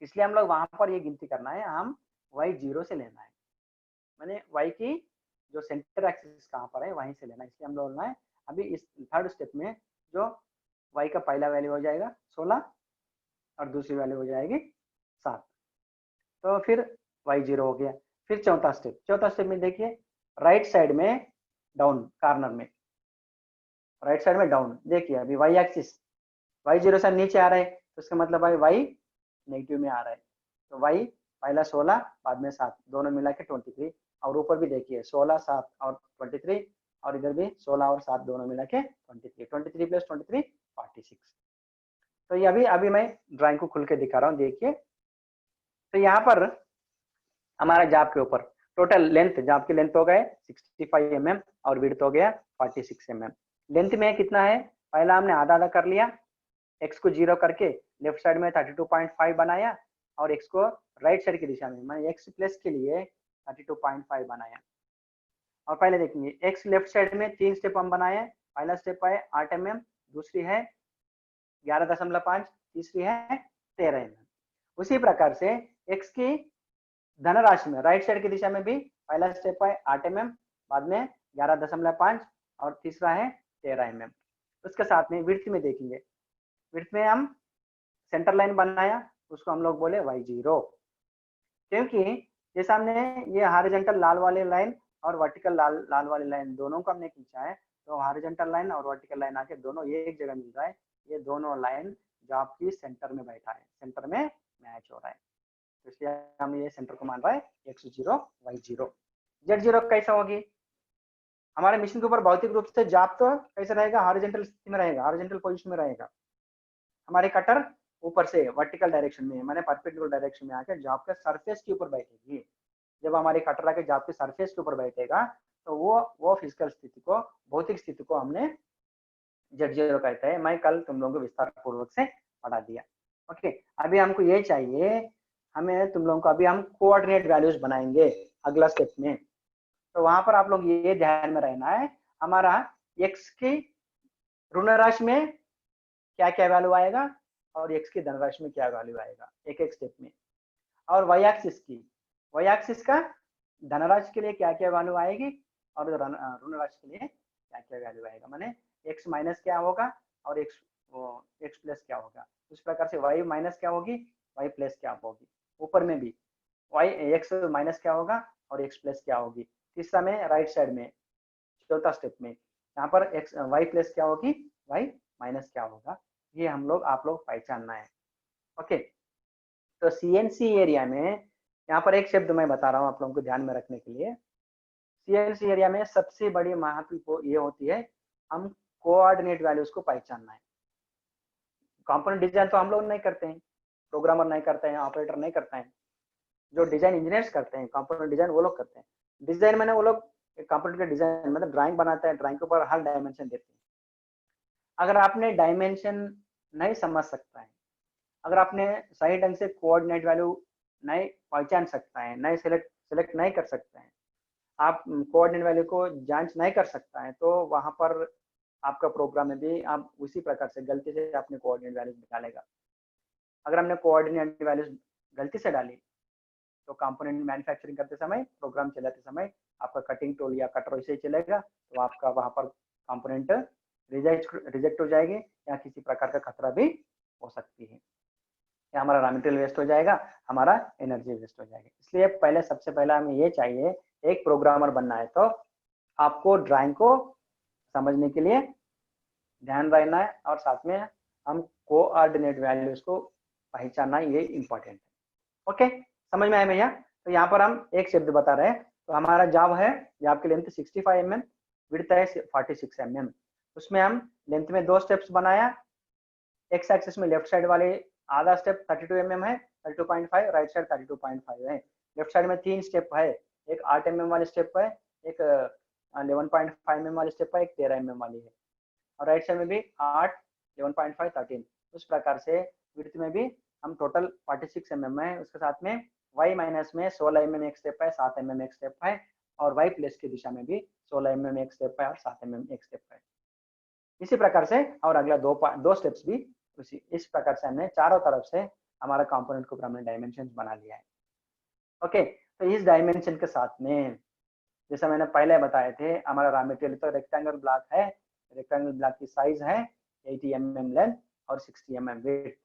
[SPEAKER 1] इसलिए हम लोग वहां पर ये गिनती करना है, हम y0 से लेना है, मैंने y की जो सेंटर एक्सिस कहाँ पर है वहीं से लेना है, इसलिए हम लोग लेना है। अभी इस थर्ड स्टेप में जो y का पहला वैल्यू हो जाएगा 16 और दूसरी वैल्यू हो जाएगी 7, तो फिर y0 हो गया। फिर चौथा स्टेप में देखिए राइट साइड में डाउन कॉर्नर में, राइट साइड में डाउन देखिए अभी y एक्सिस y0 से नीचे आ रहा है, तो इसका मतलब है y नेगेटिव में आ रहा है, तो y पहला 16 बाद में 7, दोनों मिला के 23, और ऊपर भी देखिए 16, 7 और 23, और इधर भी 16 और 7 दोनों मिला के 23 प्लस 23 46। तो ये अभी मैं ड्राइंग को खुल के दिखा रहा हूँ, देखिए तो यहाँ पर हमारा जाप के ऊपर टोटल लेंथ, जाप की लेंथ हो गए 65 mm और विड्थ हो गया 46 mm। लेंथ में कितना है, पहला हमने आधा आधा कर लिया, x को 0 करके लेफ्ट साइड में 32.5 बनाया और x को राइट साइड की दिशा में मैंने x प्लस के लिए 32.5 बनाया। और पहले देखेंगे x लेफ्ट साइड में 3 स्टेप हम बनाए, पहला स्टेप है 8 mm, दूसरी है 11.5, तीसरी है 13 mm। उसी प्रकार से x की धनराशि में राइट साइड की दिशा में भी पहला स्टेप है 8 mm, बाद में 11.5 और तीसरा है 13 mm। उसके साथ में विड्थ में देखेंगे, विड्थ में हम सेंटर लाइन बनाया, उसको हम लोग बोले y0, क्योंकि ये सामने ये हॉरिजॉन्टल लाल वाली लाइन और वर्टिकल लाल वाली लाइन दोनों को हमने खींचा है, तो हॉरिजॉन्टल लाइन और वर्टिकल लाइन आके दोनों ये एक जगह मिल रहा है, ये दोनों लाइन जो आपकी सेंटर में बैठा है, सेंटर में मैच हो रहा है, तो इसलिए हम ये सेंटर को मान रहा है x0 y0। z0 कैसा होगी, हमारे मिशन के ऊपर भौतिक रूप से जाप तो कैसे रहेगा, हॉरिजॉन्टल स्थिति में रहेगा, हॉरिजॉन्टल पोजीशन में रहेगा। हमारे कटर ऊपर से वर्टिकल डायरेक्शन में माने परपेंडिकुलर डायरेक्शन में आकर जाप के सरफेस के ऊपर बैठेगी। जब हमारी कटर आके जाप के सरफेस के ऊपर बैठेगा तो वो फिजिकल स्थिति को, भौतिक स्थिति को हमने z0 कहते हैं। मैं कल तुम लोगों को विस्तार पूर्वक से पढ़ा दिया। ओके, अभी हमको ये चाहिए, हमें तुम लोगों को अभी हम कोऑर्डिनेट वैल्यूज बनाएंगे अगला स्टेप में। तो वहां पर आप लोग ये ध्यान में रहना है, हमारा x की ऋण राशि में क्या क्या वैल्यू आएगा और x की धनराशि में क्या वैल्यू आएगा एक एक स्टेप में, और y एक्सिस का धनराशि के लिए क्या क्या वैल्यू आएगी और ऋण राशि के लिए क्या क्या वैल्यू आएगा, माने x माइनस क्या होगा और x प्लस क्या होगा। उस प्रकार से y माइनस क्या होगी, y प्लस क्या होगी। ऊपर में भी x माइनस क्या होगा और x प्लस क्या होगी। तीसरा में राइट साइड में चौथा स्टेप में यहाँ पर y प्लस क्या होगी, y माइनस क्या होगा, ये हम लोग आप लोग पहचानना है। ओके, तो CNC एरिया में यहाँ पर एक शब्द मैं बता रहा हूँ आप लोगों को ध्यान में रखने के लिए। CNC एरिया में सबसे बड़ी महत्व ये होती है, हम कोऑर्डिनेट वैल्यूज को पहचानना है। कंपोनेंट डिजाइन तो हम लोग नहीं करते हैं, प्रोग्रामर नहीं करते हैं, ऑपरेटर नहीं करते हैं, जो डिजाइन इंजीनियर्स करते हैं कंपोनेंट डिजाइन वो लोग करते हैं। डिजाइन मैंने वो लोग कंपोनेंट का डिजाइन मतलब ड्राइंग बनाते हैं, ड्राइंग के ऊपर हर डायमेंशन देते हैं। अगर आपने डायमेंशन नहीं समझ सकता है, अगर आपने सही ढंग से कोऑर्डिनेट वैल्यू नहीं पहचान सकता है, नहीं सिलेक्ट नहीं कर सकते हैं, आप कोऑर्डिनेट वैल्यू को जांच नहीं कर सकता है, तो वहां पर आपका प्रोग्राम में भी आप उसी प्रकार से गलती से अपने कोऑर्डिनेट वैल्यूज निकालेगा। अगर हमने कोऑर्डिनेट वैल्यूज गलती से डाली तो कंपोनेंट मैन्युफैक्चरिंग करते समय, प्रोग्राम चलाते समय आपका कटिंग टूल या कटर वैसे ही चलेगा, तो आपका वहां पर कंपोनेंट रिजेक्ट हो जाएगी या किसी प्रकार का खतरा भी हो सकती है, या हमारा रॉ मटेरियल वेस्ट हो जाएगा, हमारा एनर्जी वेस्ट हो जाएगा। इसलिए पहले सबसे पहला हमें ये चाहिए, एक प्रोग्रामर बनना है तो आपको ड्राइंग को समझने के लिए ध्यान रहना है और साथ में हम कोऑर्डिनेट वैल्यूज को पहचानना, ये इम्पोर्टेंट है। ओके, समझ में आया भैया। तो यहाँ पर हम एक शब्द बता रहे हैं, तो हमारा जाब है, जाब की लेंथ 65 mm, विड्थ है 46 mm। उसमें हम लेंथ में 2 स्टेप्स बनाया, एक्स एक्सिस में लेफ्ट साइड वाले आधा स्टेप 32 mm है, 32.5, राइट साइड 32.5 है। लेफ्ट साइड में 3 स्टेप है, एक 8 mm वाली स्टेप है, एक 11.5 mm वाली स्टेप है, एक 13 mm वाली है, और राइट साइड में भी 8, 11.5, 13। उस प्रकार से विड्थ में भी हम टोटल 46 mm है। उसके साथ में y माइनस में 16 mm एक स्टेप है, 7 mm एक स्टेप है, और y प्लस की दिशा में भी 16 mm एक स्टेप है और 7 mm एक स्टेप है। इसी प्रकार से और अगला दो स्टेप्स भी उसी इस प्रकार से हमने चारों तरफ से हमारा कंपोनेंट को हमने डायमेंशन बना लिया है। ओके, तो इस डायमेंशन के साथ में जैसा मैंने पहले बताए थे, हमारा रॉ मटेरियल तो रेक्टेंगल ब्लॉक है, रेक्टेंगल ब्लॉक की साइज है 80 mm लेंथ और 60 mm विड्थ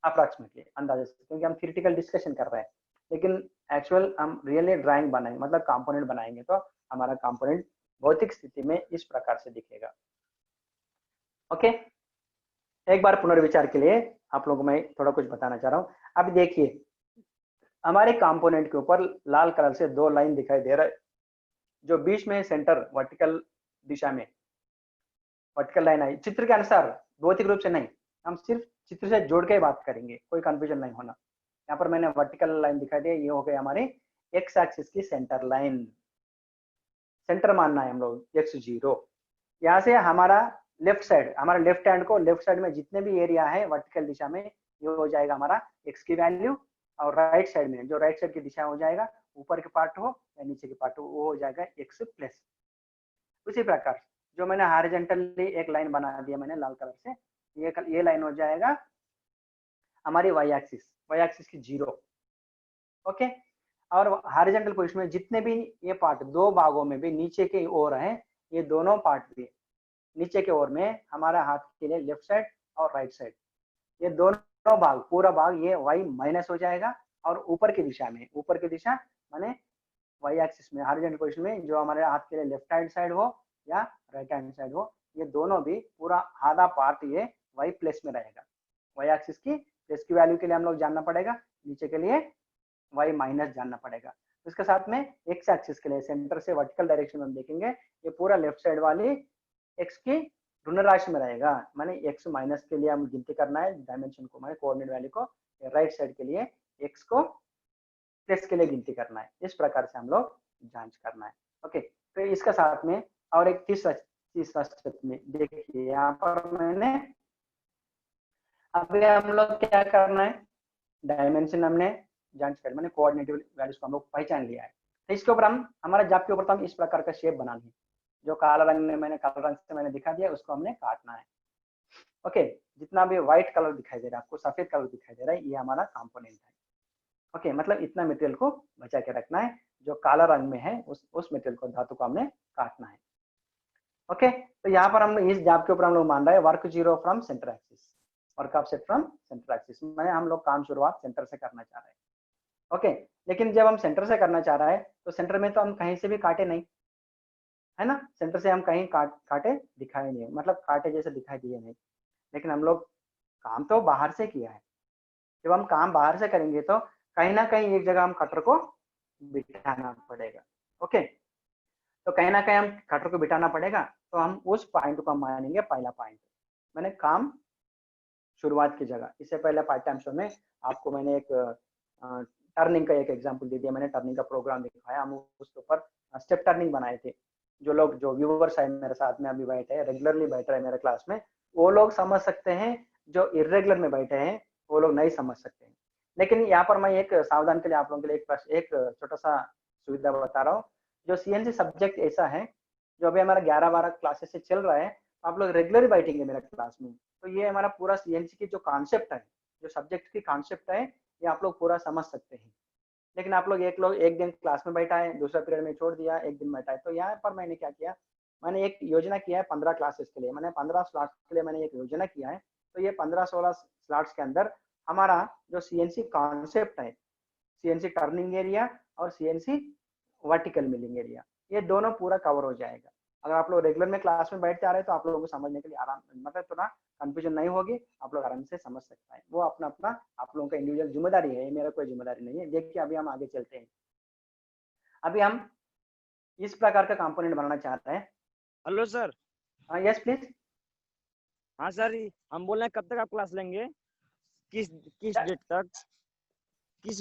[SPEAKER 1] अप्रॉक्सीमेटली अंदाजे से, क्योंकि हम थ्योरेटिकल डिस्कशन कर रहे हैं, लेकिन एक्चुअल हम रियली ड्राइंग बनाएंगे मतलब कंपोनेंट बनाएंगे तो हमारा कंपोनेंट भौतिक स्थिति में इस प्रकार से दिखेगा। ओके, एक बार पुनर्विचार के लिए आप लोगों को मैं थोड़ा कुछ बताना चाह रहा हूँ। अब देखिए, हमारे कंपोनेंट के ऊपर लाल कलर से 2 लाइन दिखाई दे रहा है, जो बीच में सेंटर वर्टिकल दिशा में वर्टिकल लाइन आई। चित्र के अनुसार भौतिक रूप से नहीं, हम सिर्फ चित्र से जोड़ के बात करेंगे, कोई कंफ्यूजन नहीं होना। यहाँ पर मैंने वर्टिकल लाइन दिखाई दी, ये हो गई हमारी एक्स एक्सिस की सेंटर लाइन, सेंटर मानना है हम लोग x0। यहाँ से हमारा लेफ्ट साइड, हमारा लेफ्ट हैंड को लेफ्ट साइड में जितने भी एरिया है वर्टिकल दिशा में, ये हो जाएगा हमारा x की वैल्यू, और राइट साइड में जो राइट साइड की दिशा हो जाएगा, ऊपर के पार्ट हो या नीचे के पार्ट हो, वो हो जाएगा x प्लस। उसी प्रकार जो मैंने हॉरिजॉन्टली एक लाइन बना दिया मैंने लाल कलर से, ये लाइन हो जाएगा हमारी वाई एक्सिस की 0। ओके, और हॉरिजॉन्टल पोजीशन में जितने भी ये पार्ट दो भागों में भी नीचे की ओर है, ये दोनों पार्ट भी नीचे की ओर में हमारा हाथ के लिए लेफ्ट साइड और राइट साइड, ये दोनों भाग पूरा भाग ये y माइनस हो जाएगा। और ऊपर की दिशा माने वाई एक्सिस में हॉरिजॉन्टल पोजीशन में जो हमारे हाथ के लिए लेफ्ट हैंड साइड हो या राइट हैंड साइड हो, ये दोनों भी पूरा आधा पार्ट ये y प्लस में रहेगा। वाई एक्सिस की प्लस की वैल्यू के लिए हम लोग जानना पड़ेगा, नीचे के लिए y माइनस जानना पड़ेगा। इसके साथ में x एक्सिस के लिए सेंटर से वर्टिकल डायरेक्शन में हम देखेंगे, ये पूरा लेफ्ट साइड वाली x की ऋण राशि में रहेगा, माने x माइनस के लिए हम गिनती करना है डायमेंशन को, माने कोऑर्डिनेट वैल्यू को, राइट साइड के लिए x को प्लस के लिए गिनती करना है। इस प्रकार से हम लोग जांच करना है। ओके, तो इसका साथ में और एक तीसरा स्टेप में देखिए, यहाँ पर मैंने अभी हम लोग क्या करना है, डायमेंशन हमने जांच कर, मैंने कोऑर्डिनेट वैल्यूज को हम लोग पहचान लिया है। तो इसके ऊपर हम हमारा जाप के ऊपर तो हम इस प्रकार का शेप बनाना है, जो काला रंग में काला रंग से मैंने दिखा दिया, उसको हमने काटना है। ओके, जितना भी व्हाइट कलर दिखाई दे रहा है आपको, सफेद कलर दिखाई दे रहा है, ये हमारा कंपोनेंट है। ओके, मतलब इतना मटेरियल को बचा के रखना है, जो काला रंग में है उस मटेरियल को, धातु को हमने काटना है। ओके, तो यहाँ पर हम इस जाप के ऊपर हम लोग मान रहे हैं work 0 from centre axis, work offset from centre axis, मैंने हम लोग काम शुरुआत सेंटर से करना चाह रहे हैं। ओके, लेकिन जब हम सेंटर से करना चाह रहा है तो सेंटर में तो हम कहीं से भी काटे नहीं, है ना, सेंटर से हम कहीं काटे दिखाई नहीं, मतलब काटे जैसे दिखाई दिए नहीं, लेकिन हम लोग काम तो बाहर से किया है। जब हम काम बाहर से करेंगे तो कहीं ना कहीं एक जगह हम कटर को बिठाना पड़ेगा। ओके, तो कहीं ना कहीं हम कटर को बिठाना पड़ेगा, तो हम उस पॉइंट को मानेंगे पहला पॉइंट, मैंने काम शुरुआत की जगह। इससे पहले पार्ट टाइम शो में आपको मैंने एक टर्निंग का एक एग्जांपल दे दिया, मैंने टर्निंग का प्रोग्राम दिखाया, हम उसके ऊपर स्टेप टर्निंग बनाए थे। जो व्यूवर्स है मेरे साथ में अभी बैठे हैं, रेगुलरली बैठ रहे हैं मेरे क्लास में, वो लोग समझ सकते हैं, जो इरेगुलर में बैठे हैं वो लोग नहीं समझ सकते हैं। लेकिन यहाँ पर मैं एक सावधान के लिए आप लोगों के लिए एक छोटा सा सुविधा बता रहा हूँ। जो सीएनसी सब्जेक्ट ऐसा है जो अभी हमारा 11-12 क्लासेस से चल रहा है, आप लोग रेगुलर बैठेंगे मेरे क्लास में, तो ये हमारा पूरा सीएनसी की जो कॉन्सेप्ट है, जो सब्जेक्ट की कॉन्सेप्ट है, ये आप लोग पूरा समझ सकते हैं। लेकिन आप लोग एक दिन क्लास में बैठा है, दूसरा पीरियड में छोड़ दिया, एक दिन बैठा है। तो यहाँ पर मैंने क्या किया, मैंने एक योजना किया है 15 क्लासेस के लिए, मैंने 15 स्लॉट्स के लिए मैंने एक योजना किया है। तो ये 15-16 स्लॉट्स के अंदर हमारा जो सीएनसी कॉन्सेप्ट है, सीएनसी टर्निंग एरिया और सीएनसी वर्टिकल मिलिंग एरिया, ये दोनों पूरा कवर हो जाएगा। अगर आप लोग रेगुलर में क्लास में बैठ जा रहे हैं तो आप लोगों को समझने के लिए आराम, मतलब थोड़ा कंफ्यूजन नहीं होगी, आप लोग आराम से समझ सकते हैं। वो अपना अपना आप लोगों का इंडिविजुअल जिम्मेदारी है, ये मेरा कोई जिम्मेदारी नहीं है। देखिए अभी हम आगे चलते हैं। अभी हम इस प्रकार का कंपोनेंट बनाना चाहते हैं।
[SPEAKER 4] Hello sir.
[SPEAKER 1] Yes please.
[SPEAKER 4] हाँ सर, हम बोल रहे हैं कब तक आप क्लास लेंगे, किस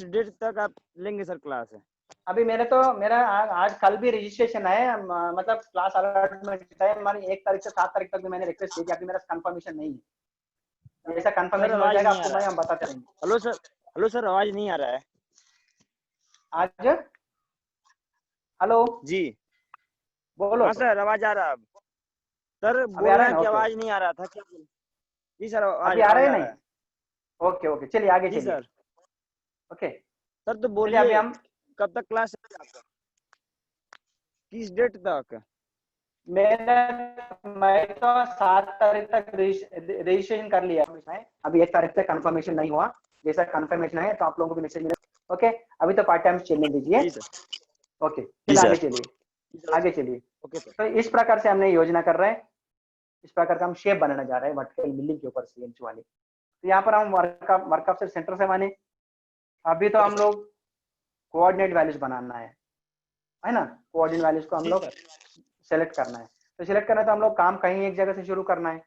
[SPEAKER 4] डेट तक आप लेंगे सर क्लास है?
[SPEAKER 1] अभी मेरा आज कल भी रजिस्ट्रेशन है, मतलब क्लास अलॉटमेंट है हमारी 1 तारीख से 7 तारीख तक भी मैंने रिक्वेस्ट की थी, अभी मेरा कंफर्मेशन नहीं है। जैसा कंफर्मेशन हो जाएगा आपको मैं हम बताते रहेंगे।
[SPEAKER 4] हेलो सर, आवाज नहीं आ रहा है
[SPEAKER 1] आज। हेलो
[SPEAKER 4] जी,
[SPEAKER 1] बोलो।
[SPEAKER 4] हाँ सर, आवाज आ रहा है सर, बोल रहे हैं कि आवाज नहीं आ रहा था क्या? जी सर,
[SPEAKER 1] अभी आ रहा है नहीं? ओके चलिए आगे चलिए
[SPEAKER 4] सर।
[SPEAKER 1] ओके
[SPEAKER 4] सर तो बोलिए, अभी हम कब तक क्लास है, किस डेट तक?
[SPEAKER 1] मैं तो 7 तारीख तक रजिस्ट्रेशन कर लिया है, अभी 1 तारीख तक कंफर्मेशन नहीं हुआ। जैसा कंफर्मेशन है तो आप लोगों को भी मैसेज मिलेगा। ओके, अभी तो पार्ट टाइम चलने दीजिए। ओके, आगे चलिए।
[SPEAKER 4] ओके,
[SPEAKER 1] तो इस प्रकार से हमने योजना कर रहे हैं, इस प्रकार का हम शेप बनाने जा रहे हैं वर्टिकल मिलिंग के ऊपर सीएनसी वाली। तो यहाँ पर हम वर्क ऑफ सेंटर से माने, अभी तो हम लोग कोऑर्डिनेट वैल्यूज बनाना है ना, कोऑर्डिनेट वैल्यूज को हम लोग सेलेक्ट करना है। तो सिलेक्ट करना है तो हम लोग काम कहीं एक जगह से शुरू करना है,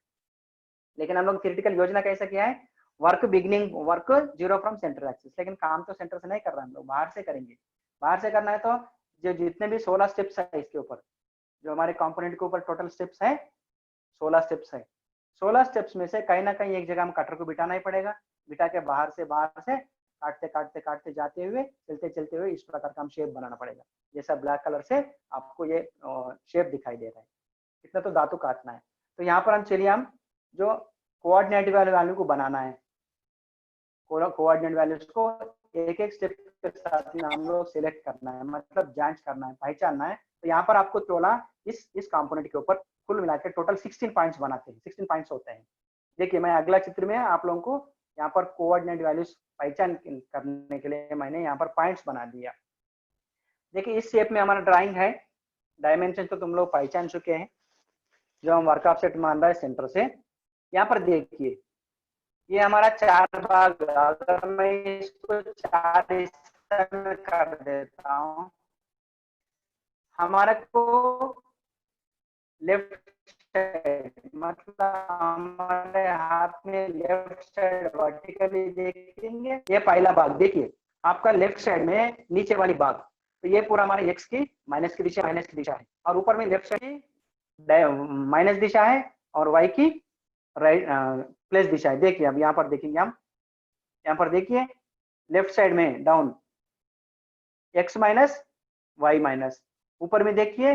[SPEAKER 1] लेकिन हम लोग थ्योरेटिकल योजना कैसा किया है, वर्क 0 फ्रॉम सेंटर एक्सिस, लेकिन काम तो सेंटर से नहीं कर रहे हम लोग, बाहर से करेंगे। बाहर से करना है तो जो जितने भी 16 स्टेप्स है इसके ऊपर, जो हमारे कंपोनेंट के ऊपर टोटल स्टेप्स है 16 स्टेप्स है, 16 स्टेप्स में से कहीं ना कहीं एक जगह हम कटर को बिठाना ही पड़ेगा। बिठा के बाहर से काटते जाते हुए चलते हुए इस प्रकार का हम शेप बनाना पड़ेगा। जैसा ब्लैक कलर से आपको ये शेप दिखाई दे रहा है, इतना तो धातु काटना है। तो यहाँ पर हम चलिए हम जो कोऑर्डिनेट वैल्यू को बनाना है, कोऑर्डिनेट वैल्यूज को एक एक स्टेप के साथ में हम लोग सिलेक्ट करना है, मतलब जांच करना है, पहचानना है। तो यहाँ पर आपको 16 इस कंपोनेंट के ऊपर कुल मिलाकर टोटल 16 पॉइंट्स बनाते हैं, 16 पॉइंट्स होते हैं। देखिए मैं अगला चित्र में आप लोगों को यहाँ पर कोऑर्डिनेट वैल्यूज पहचान करने के लिए मैंने यहाँ पर पॉइंट्स बना दिया। देखिए इस शेप में हमारा ड्राइंग है, डायमेंशन तो तुम लोग पहचान चुके हैं, जो हम वर्क ऑफसेट मान रहा है सेंटर से। यहाँ पर देखिए ये हमारा 4 भाग, अगर मैं इसको 4 हिस्सा में कर देता हूँ, हमारे को लेफ्ट साइड मतलब हमारे हाथ में लेफ्ट साइड वर्टिकली देखेंगे, ये पहला भाग देखिए आपका लेफ्ट साइड में नीचे वाली भाग, तो ये पूरा हमारे एक्स की माइनस की दिशा है, और ऊपर में लेफ्ट साइड की माइनस दिशा है और वाई की राइट प्लस दिशा है। देखिए अब यहाँ पर देखेंगे हम, यहाँ पर देखिए लेफ्ट साइड में down x minus y minus, ऊपर में देखिए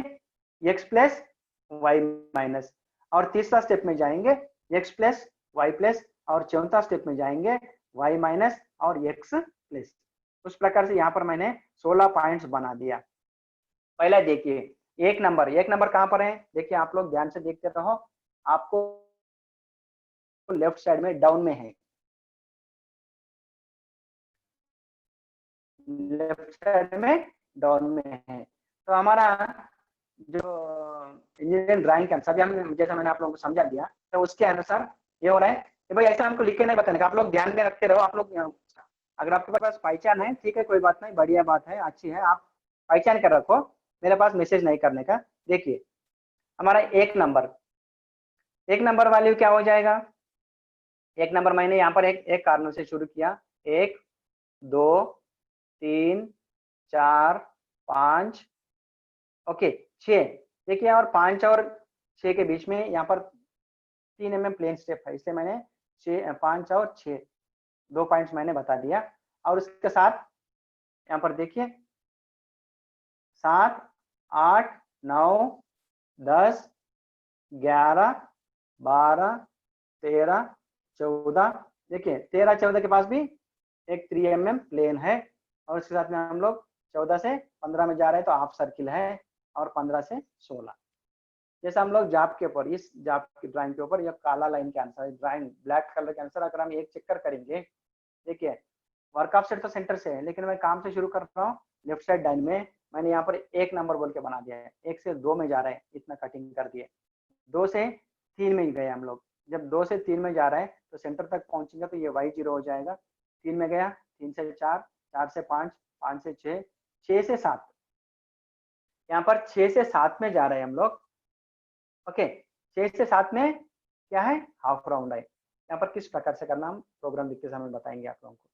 [SPEAKER 1] एक्स प्लस वाई माइनस, और तीसरा स्टेप में जाएंगे एक्स प्लस वाई प्लस, और चौथा स्टेप में जाएंगे वाई माइनस और एक्स प्लस। उस प्रकार से यहाँ पर मैंने 16 पॉइंट्स बना दिया। पहला देखिए एक नंबर कहाँ पर है, देखिए आप लोग ध्यान से देखते रहो, आपको लेफ्ट साइड में डाउन में है, लेफ्ट साइड में डाउन में है। तो हमारा जो इंजीनियरिंग ड्राइंग के अनुसार हम, जैसा मैंने आप लोगों को समझा दिया, तो उसके अनुसार ये हो रहा है कि भाई ऐसा हमको लिख के नहीं बताने का, आप लोग ध्यान में रखते रहो। आप लोग अगर आपके पास पहचान है ठीक है, कोई बात नहीं, बढ़िया बात है, अच्छी है, आप पहचान कर रखो, मेरे पास मैसेज नहीं करने का। देखिए हमारा एक नंबर वैल्यू क्या हो जाएगा, एक नंबर मैंने यहाँ पर एक कारणों से शुरू किया, 1 2 3 4 5 ओके 6। देखिए और 5 और 6 के बीच में यहाँ पर 3 mm प्लेन स्टेप है, इसलिए मैंने 5 और 6 2 पॉइंट्स मैंने बता दिया। और उसके साथ यहाँ पर देखिए 7 8 9 10 11 12 13 14, देखिए 13 14 के पास भी एक 3 mm प्लेन है, और उसके साथ में हम लोग 14 से 15 में जा रहे हैं तो हाफ सर्किल है, और 15 से 16। जैसे हम लोग जाप के ऊपर, इस जाप की ड्राइंग के ऊपर, यह काला लाइन के आंसर, ड्राइंग ब्लैक कलर के आंसर अगर हम एक चक्कर करेंगे, देखिए वर्क ऑफसेट तो सेंटर से है, लेकिन मैं काम से शुरू कर रहा हूँ लेफ्ट साइड डाइन में, मैंने यहाँ पर एक नंबर बोल के बना दिया है, 1 से 2 में जा रहे हैं, इतना कटिंग कर दिए, 2 से 3 में गए हम लोग, जब 2 से 3 में जा रहे हैं तो सेंटर तक पहुंचेगा तो ये y0 हो जाएगा, 3 में गया, 3 से 4, 4 से 5, 5 से 6, 6 से 7, यहाँ पर 6 से 7 में जा रहे हैं हम लोग। ओके 6 से 7 में क्या है, हाफ राउंड है। यहाँ पर किस प्रकार से करना हम प्रोग्राम लिखते समय बताएंगे आप लोगों को।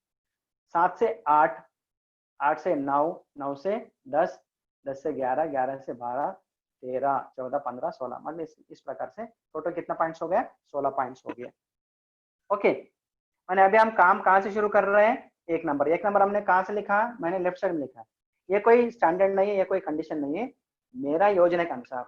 [SPEAKER 1] 7 से 8, 8 से 9, 9 से 10, 10 से 11, 11 से 12, 13 14 15 16, मतलब इस प्रकार से टोटल कितना पॉइंट्स हो गया, 16 पॉइंट्स हो गया। ओके मैंने अभी हम काम कहाँ से शुरू कर रहे हैं, एक नंबर हमने कहाँ से लिखा, मैंने लेफ्ट साइड में लिखा। ये कोई स्टैंडर्ड नहीं है, ये कोई कंडीशन नहीं है, मेरा योजना के अनुसार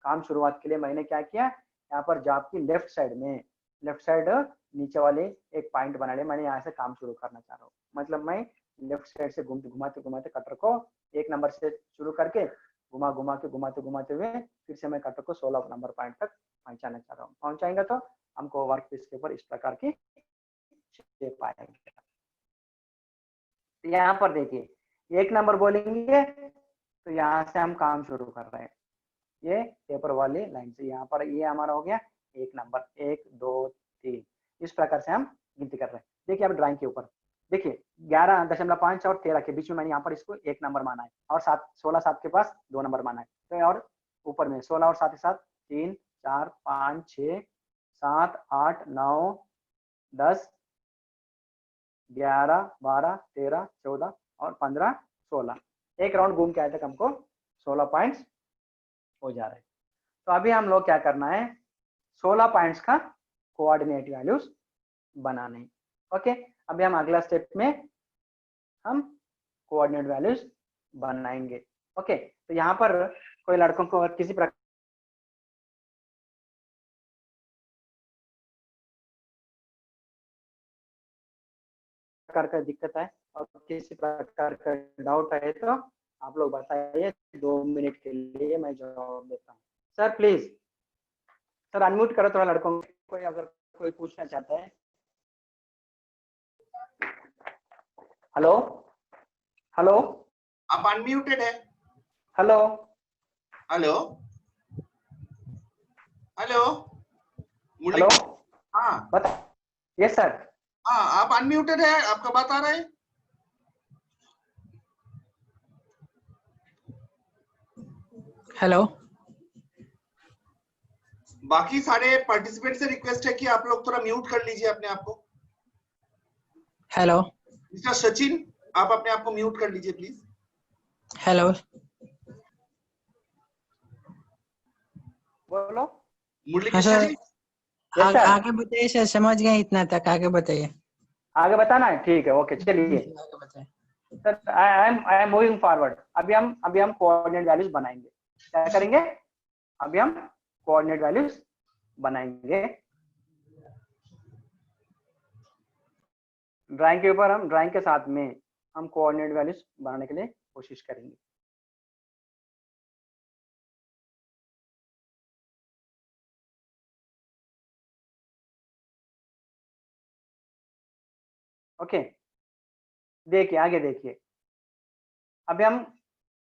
[SPEAKER 1] काम शुरुआत के लिए मैंने क्या किया, यहाँ पर जॉब की लेफ्ट साइड में, लेफ्ट साइड नीचे वाले एक पॉइंट बना लिया, मैंने यहाँ से काम शुरू करना चाह रहा हूँ, मतलब मैं लेफ्ट साइड से घुमाते घुमाते कटर को एक नंबर से शुरू करके घुमाते हुए फिर से मैं कटर को 16 नंबर पॉइंट तक पहुंचाना चाह रहा हूँ। पहुंचाएंगे तो हमको वर्क पीस के ऊपर इस प्रकार की शेप आएगी। यहाँ पर देखिए एक नंबर बोलेंगे तो यहाँ से हम काम शुरू कर रहे हैं, ये पेपर वाली लाइन से, यहाँ पर ये हमारा हो गया एक नंबर, 1 2 3, इस प्रकार से हम गिनती कर रहे हैं। देखिए अब ड्राइंग के ऊपर देखिए 11.5 और 13 के बीच में मैंने यहाँ पर इसको एक नंबर माना है, और 16 7 के पास 2 नंबर माना है, तो और ऊपर में 16 और 7 के साथ 3 4 5 6 7 8 9 10 11 12 13 14 और 15 16, एक राउंड घूम के आए तक हमको 16 पॉइंट्स हो जा रहे हैं। तो अभी हम लोग क्या करना है, 16 पॉइंट्स का कोऑर्डिनेट वैल्यूज बनाने। ओके अभी हम अगला स्टेप में हम कोऑर्डिनेट वैल्यूज बनाएंगे। ओके तो यहाँ पर कोई लड़कों को किसी प्रकार प्रकार का दिक्कत है और किसी प्रकार का डाउट है तो आप लोग बताइए, 2 मिनट के लिए मैं जवाब देता हूँ। सर प्लीज, सर अनम्यूट करो थोड़ा लड़कों को, कोई अगर कोई पूछना चाहता है। हेलो हेलो,
[SPEAKER 2] आप अनम्यूटेड है।
[SPEAKER 1] हेलो
[SPEAKER 2] हेलो हेलो
[SPEAKER 1] हेलो,
[SPEAKER 2] हाँ
[SPEAKER 1] बता। Yes sir.
[SPEAKER 2] हाँ, आप अनम्यूटेड है, आपका बात आ रहा है।
[SPEAKER 5] हेलो,
[SPEAKER 2] बाकी सारे पार्टिसिपेंट से रिक्वेस्ट है कि आप लोग थोड़ा म्यूट कर लीजिए अपने आप को।
[SPEAKER 5] हेलो,
[SPEAKER 2] मिस्टर सचिन, आप अपने आप को म्यूट कर लीजिए प्लीज।
[SPEAKER 5] हेलो।
[SPEAKER 1] बोलो।
[SPEAKER 2] मुरली
[SPEAKER 5] हाँ
[SPEAKER 2] कृष्णा
[SPEAKER 5] सर,
[SPEAKER 2] जी।
[SPEAKER 1] यस सर,
[SPEAKER 5] आगे बताइए सर, समझ गए इतना तक, आगे बताइए।
[SPEAKER 1] आगे बताना है, ठीक है, ओके चलिए।
[SPEAKER 5] आगे बताइए।
[SPEAKER 1] Sir I am moving forward. अभी हम कोऑर्डिनेट वैल्यूज बनाएंगे। क्या करेंगे? अभी हम कोऑर्डिनेट वैल्यूज बनाएंगे। ड्राइंग के ऊपर हम ड्राइंग के साथ में हम कोऑर्डिनेट वैल्यूज बनाने के लिए कोशिश करेंगे। ओके, देखिए आगे देखिए। अभी हम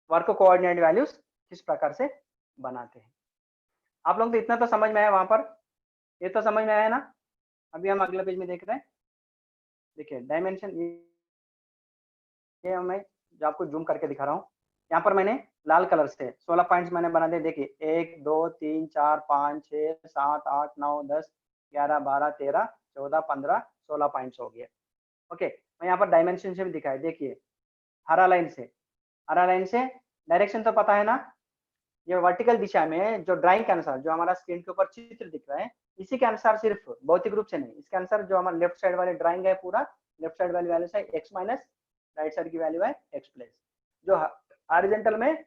[SPEAKER 1] वर्क कोऑर्डिनेट वैल्यूज किस प्रकार से बनाते हैं। आप लोग तो इतना तो समझ में आया, वहां पर ये तो समझ में आया ना। अभी हम अगले पेज में देख रहे हैं। देखिए डायमेंशन, ये मैं जो आपको जूम करके दिखा रहा हूँ। यहाँ पर मैंने लाल कलर से 16 पॉइंट्स मैंने बना दिए। देखिए 1 2 3 4 5 6 7 8 9 10 11 12 13 14 15 16 पॉइंट्स हो गए। ओके, मैं यहाँ पर डायमेंशन से भी दिखाया। देखिए हरा लाइन से डायरेक्शन तो पता है ना। ये वर्टिकल दिशा में जो ड्राइंग के अनुसार जो हमारा स्क्रीन के ऊपर चित्र दिख रहा है, इसी के अनुसार, सिर्फ भौतिक रूप से नहीं, इसके अनुसार जो हमारा लेफ्ट साइड वाले ड्राइंग है, पूरा लेफ्ट साइड वाली वैल्यू है x माइनस, राइट साइड की वैल्यू है x प्लस। जो हॉरिजॉन्टल में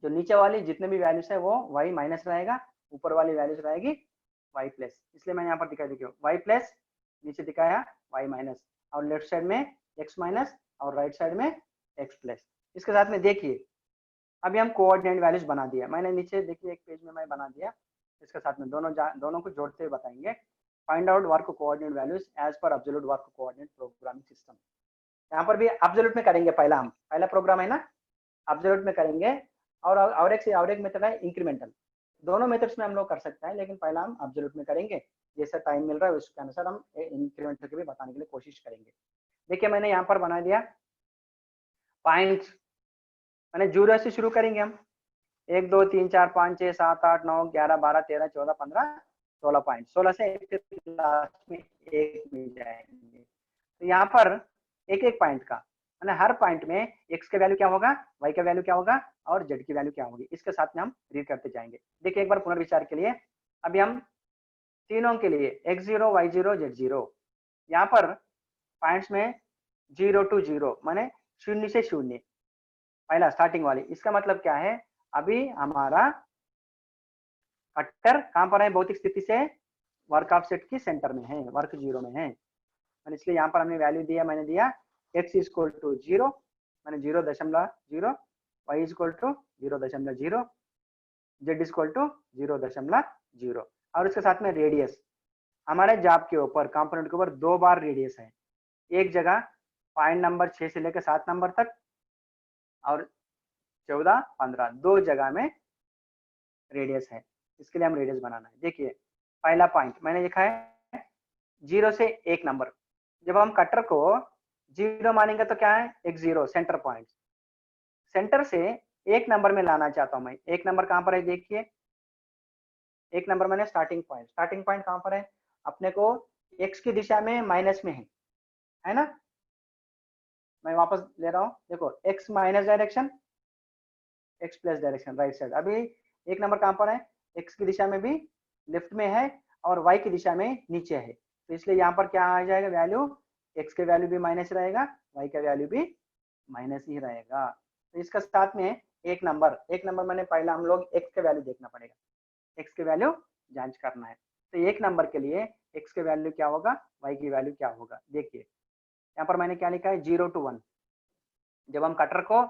[SPEAKER 1] जो नीचे वाली जितने भी वैल्यूज है वो y माइनस रहेगा, ऊपर वाली वैल्यूज रहेगी y प्लस। इसलिए मैं यहाँ पर दिखा देखिए y प्लस, नीचे दिखाया y माइनस, और लेफ्ट साइड में x माइनस और राइट साइड में x प्लस। इसके साथ में देखिए अभी हम कोऑर्डिनेट वैल्यूज बना दिया मैंने। नीचे देखिए एक पेज में मैं बना दिया। इसके साथ में दोनों को जोड़ते हुए बताएंगे। Find out work coordinate values as पर absolute work coordinate programming system. यहाँ पर भी एब्सोल्यूट में करेंगे। पहला प्रोग्राम है ना, एब्सोल्यूट में करेंगे। और एक मेथड है इंक्रीमेंटल। दोनों मेथड्स में हम लोग कर सकते हैं, लेकिन पहला हम एब्सोल्यूट में करेंगे। जैसा टाइम मिल रहा है उसके अनुसार हम इंक्रीमेंटल के भी बताने के लिए कोशिश करेंगे। देखिए मैंने यहाँ पर बना दिया पॉइंट, मैंने 0 से शुरू करेंगे हम। 1 2 3 4 5 6 7 8 9 11 12 13 14 15 16 पॉइंट। 16 से लास्ट में 1 मिल जाएंगे। तो यहाँ पर एक एक पॉइंट का, मैंने हर पॉइंट में x का वैल्यू क्या होगा, y का वैल्यू क्या होगा और z की वैल्यू क्या होगी, इसके साथ में हम रीड करते जाएंगे। देखिए एक बार पुनर्विचार के लिए अभी हम तीनों के लिए x0 y0 z0, यहाँ पर पॉइंट्स में 0 to 0 माने 0 से 0, पहला स्टार्टिंग वाली। इसका मतलब क्या है, अभी हमारा कटर कहां पर है, भौतिक स्थिति से वर्क ऑफसेट की सेंटर में है, वर्क 0 में है। और इसलिए यहाँ पर हमने वैल्यू दिया, मैंने दिया x इक्वल टू 0, मैंने 0.0, y equal to 0.0, z equal to 0.0, और इसके साथ में रेडियस। हमारे जॉब के ऊपर, कंपोनेंट के ऊपर 2 बार रेडियस है। एक जगह पॉइंट नंबर 6 से लेकर 7 नंबर तक, और 14 15 2 जगह में रेडियस है। इसके लिए हम रेडियस बनाना है। देखिए पहला पॉइंट मैंने लिखा है 0 से 1 नंबर। जब हम कटर को 0 मानेंगे तो क्या है, एक 0 सेंटर पॉइंट। सेंटर से 1 नंबर में लाना चाहता हूं मैं। 1 नंबर कहां पर है, देखिए 1 नंबर मैंने स्टार्टिंग पॉइंट कहां पर है, अपने को x की दिशा में माइनस में है ना। मैं वापस ले रहा हूं, देखो x minus direction, x plus direction right side. अभी 1 नंबर कहां पर है, x की दिशा में भी लेफ्ट में है और y की दिशा में नीचे है। तो इसलिए यहाँ पर क्या आ जाएगा वैल्यू, x के वैल्यू भी माइनस रहेगा, y का वैल्यू भी माइनस ही रहेगा। तो इसका साथ में एक नंबर मैंने पहला हम लोग x के वैल्यू देखना पड़ेगा, x के वैल्यू जांच करना है। तो 1 नंबर के लिए x के वैल्यू क्या होगा, y की वैल्यू क्या होगा। देखिए यहाँ पर मैंने क्या लिखा है 0 to 1। जब हम कटर को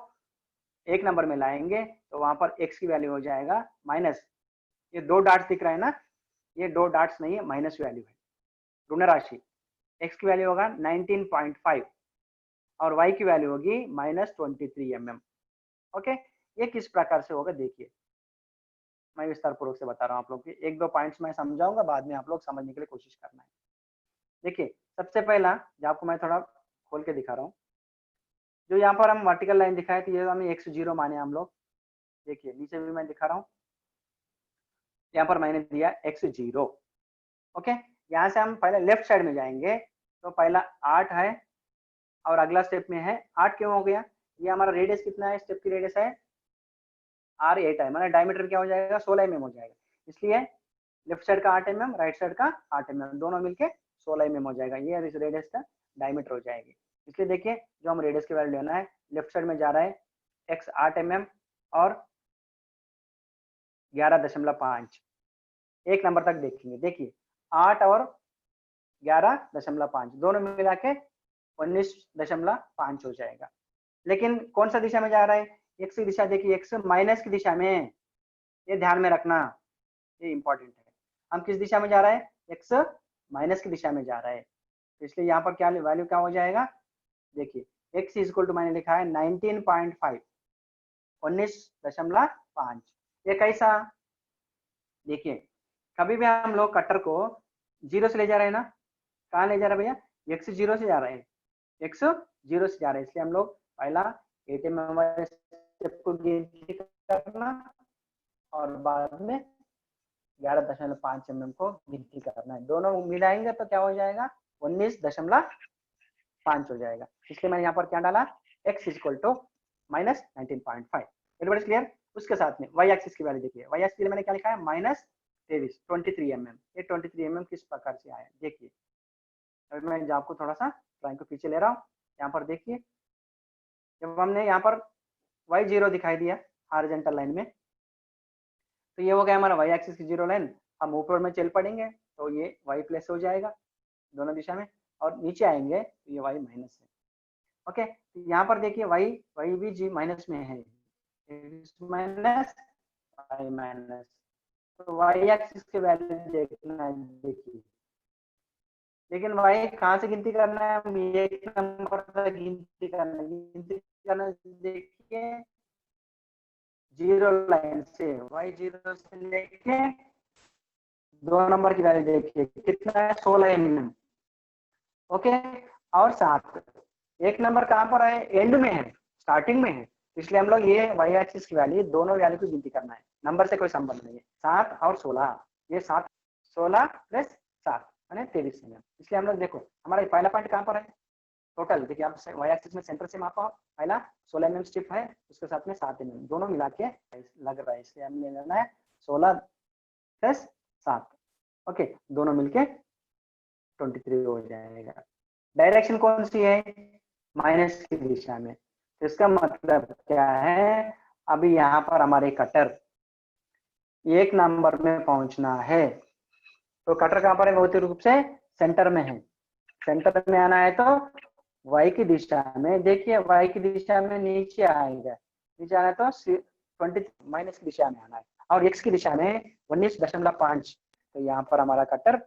[SPEAKER 1] एक नंबर में लाएंगे तो वहां पर x की वैल्यू हो जाएगा माइनस, ये 2 डॉट्स दिख रहा है ना, ये 2 डॉट्स नहीं है, माइनस वैल्यू है, ऋण राशि। x की वैल्यू होगा 19.5 और y की वैल्यू होगी -23 mm। ओके, ये किस प्रकार से होगा देखिए, मैं विस्तार पूर्वक से बता रहा हूँ आप लोग की। 1-2 पॉइंट्स मैं समझाऊंगा, बाद में आप लोग समझने के लिए कोशिश करना है। देखिए सबसे पहला जो आपको मैं थोड़ा खोल के दिखा रहा हूँ, जो यहाँ पर हम वर्टिकल लाइन दिखाए थे, ये हमें x0 माने हम लोग। देखिए नीचे भी मैं दिखा रहा हूँ, यहाँ पर मैंने दिया x0। ओके, यहाँ से हम पहले लेफ्ट साइड में जाएंगे तो पहला 8 है और अगला स्टेप में है 8। क्यों हो गया? ये हमारा रेडियस कितना है, स्टेप की रेडियस है R8 है, मतलब डायमीटर क्या हो जाएगा 16 mm हो जाएगा। इसलिए लेफ्ट साइड का 8 mm, राइट साइड का 8 mm, दोनों मिलके 16 mm हो जाएगा। ये इस रेडियस का डायमीटर हो जाएगी। इसलिए देखिए जो हम रेडियस की वैल्यू लेना है, लेफ्ट साइड में जा रहा है x 8 mm और 11.5, एक नंबर तक देखेंगे। देखिए 8 और 11.5 दोनों मिला के 19.5 हो जाएगा। लेकिन कौन सा दिशा में जा रहा है? x की दिशा। देखिए x माइनस की दिशा में, ये ध्यान में रखना, ये इंपॉर्टेंट है। हम किस दिशा में जा रहा है? x माइनस की दिशा में जा रहा है, तो इसलिए यहाँ पर क्या वैल्यू क्या हो जाएगा? देखिए x इक्वल टू मैंने लिखा है 19.5, 19.5। ये कैसा? देखिए कभी भी हम लोग कटर को 0 से ले जा रहे हैं ना, कहाँ ले जा रहे हैं भैया? x0 से जा रहे हैं, x0 से जा रहे हैं। इसलिए हम लोग पहला 8 mm वाले स्टेप को गिनती करना और बाद में 11.5 mm को गिनती करना है। दोनों मिलाएंगे तो क्या हो जाएगा? 19.5 हो जाएगा। इसलिए मैंने यहाँ पर क्या डाला? x equal to -19.5। Everybody clear? उसके साथ में y एक्सिस की वैल्यू देखिए, y एक्सिस के लिए मैंने क्या लिखा है? -23 mm। ये 23 mm किस प्रकार से आया देखिए। अभी मैं आपको थोड़ा सा ड्राइंग को पीछे ले रहा हूँ। यहाँ पर देखिए जब हमने यहाँ पर y0 दिखाई दिया हॉरिजॉन्टल लाइन में, तो ये हो गया हमारा y एक्सिस की 0 लाइन। हम ऊपर में चल पड़ेंगे तो ये y प्लस हो जाएगा दोनों दिशा में, और नीचे आएंगे तो ये y माइनस है। ओके, तो यहाँ पर देखिए y भी जी माइनस में है, माइनस y माइनस, तो y एक्सिस की वैल्यू देखना है। देखिए लेकिन y कहाँ से गिनती करना है? हम एक नंबर से गिनती करना देखिए 0 लाइन से, y0 से लेके 2 नंबर की वैल्यू देखिए कितना है? 16 mm। ओके, और 7 एक नंबर कहाँ पर है? एंड में है, स्टार्टिंग में है। इसलिए हम लोग ये y एक्सिस की वैल्यू, दोनों वैल्यू की गिनती करना है, नंबर से कोई संबंध नहीं है। 7 और 16, ये 7 16 प्लस 7 यानी 23 mm। इसलिए हम लोग देखो हमारा पहला पॉइंट कहाँ पर है? टोटल देखिए आप y एक्सिस में सेंटर से मापा, पहला 16 mm स्ट्रिप है, उसके साथ में 7 mm, दोनों मिला के लग रहा है। इसलिए हमें लेना है 16 प्लस 7। ओके, दोनों मिलके 23 हो जाएगा। डायरेक्शन कौन सी है? माइनस की दिशा में। तो इसका मतलब क्या है? अभी यहाँ पर हमारे कटर एक नंबर में पहुंचना है, तो कटर कहाँ पर है? भौतिक रूप से सेंटर में है। सेंटर में आना है तो y की दिशा में, देखिए y की दिशा में नीचे आएगा, नीचे आना है तो 20 माइनस की दिशा में आना है, और x की दिशा में 19.5। तो यहाँ पर हमारा कटर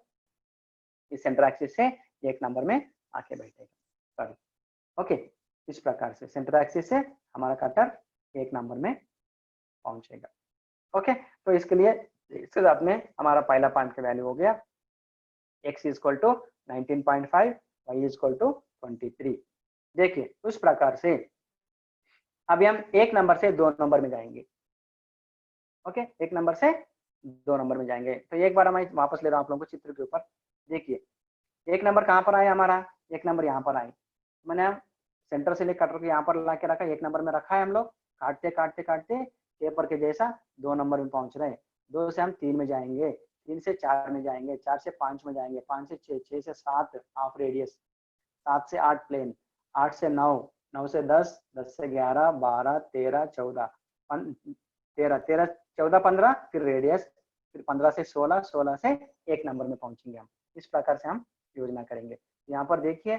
[SPEAKER 1] इस सेंटर एक्सिस से एक नंबर में आके बैठेगा। सॉरी, ओके, इस प्रकार से सेंटर एक्सिस से हमारा कटर एक नंबर में पहुंचेगा। ओके, तो इसके लिए इसके साथ में हमारा पहला पॉइंट का वैल्यू हो गया x equal to 19.5, y equal to 23। देखिए उस प्रकार से अभी हम एक नंबर से 2 नंबर में जाएंगे। ओके, एक नंबर से 2 नंबर में जाएंगे। तो एक बार मैं वापस ले रहा हूँ आप लोगों को चित्र के ऊपर। देखिए एक नंबर कहाँ पर आया हमारा? एक नंबर यहाँ पर आए, मैंने सेंटर से लेकर कटर को यहाँ पर ला के रखा, एक नंबर में रखा है। हम लोग काटते काटते काटते पेपर के जैसा 2 नंबर में पहुंच रहे हैं। 2 से हम 3 में जाएंगे, 3 से 4 में जाएंगे, 4 से 5 में जाएंगे, 5 से 6, 6 से 7 हाफ रेडियस, 7 से 8 प्लेन, 8 से 9, 9 से 10, 10 से 11, 12, 13, 14, 13, 14, 15, फिर रेडियस, फिर 15 से 16, 16 से एक नंबर में पहुंचेंगे हम। इस प्रकार से हम योजना करेंगे। यहाँ पर देखिए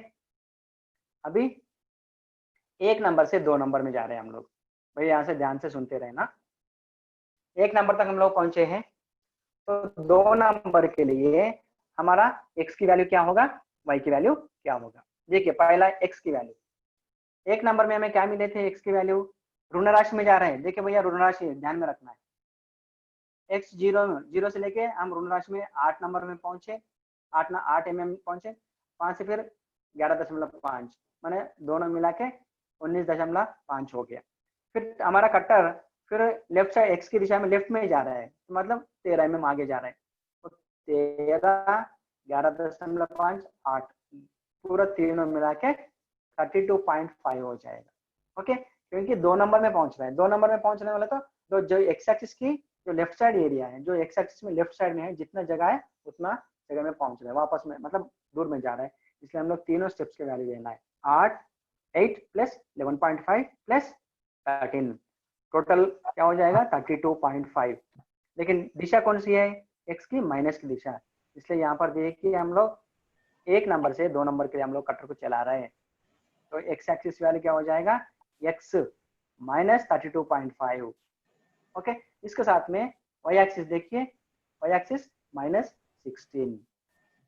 [SPEAKER 1] अभी 1 नंबर से 2 नंबर में जा रहे हैं हम लोग। भाई यहाँ से ध्यान से सुनते रहे ना। 1 नंबर तक हम लोग पहुंचे हैं, तो 2 नंबर के लिए हमारा x की वैल्यू क्या होगा, y की वैल्यू क्या होगा। देखिए पहला x की वैल्यू, 1 नंबर में हमें क्या मिले थे, x की वैल्यू ऋण राशि में जा रहे हैं। देखिए भैया ऋण राशि ध्यान में रखना है। x 0 से लेके हम ऋण राशि में 8 नंबर में पहुंचे, 8 mm पहुंचे, 5 से फिर 11.5 मैंने दोनों मिला के 19.5 हो गया। फिर हमारा कट्टर फिर लेफ्ट साइड x की दिशा में लेफ्ट में जा रहा है, तो मतलब 13 mm आगे जा रहा है, तो 13, 11.5, 8 पूरा तीनों मिला के 32.5 हो जाएगा। ओके, क्योंकि 2 नंबर में पहुंच रहा है। 2 नंबर में पहुंचने वाला तो जो एक्स एक्सिस की जो लेफ्ट साइड एरिया है, जो एक्स एक्सिस में लेफ्ट साइड में है, जितना जगह है उतना जगह में पहुंच रहा है, वापस में मतलब दूर में जा रहा है। इसलिए हम लोग तीनों स्टेप्स के वैल्यू लेना है। 8 प्लस 11.5 प्लस 13, टोटल क्या हो जाएगा 32.5। लेकिन दिशा कौन सी है, एक्स की माइनस की दिशा। इसलिए यहाँ पर देखिए हम लोग 1 नंबर से 2 नंबर के लिए हम लोग कटर को चला रहे हैं, तो एक्स एक्सिस वैल्यू क्या हो जाएगा, x माइनस 32.5। ओके, इसके साथ में y एक्सिस देखिए, y axis minus 16।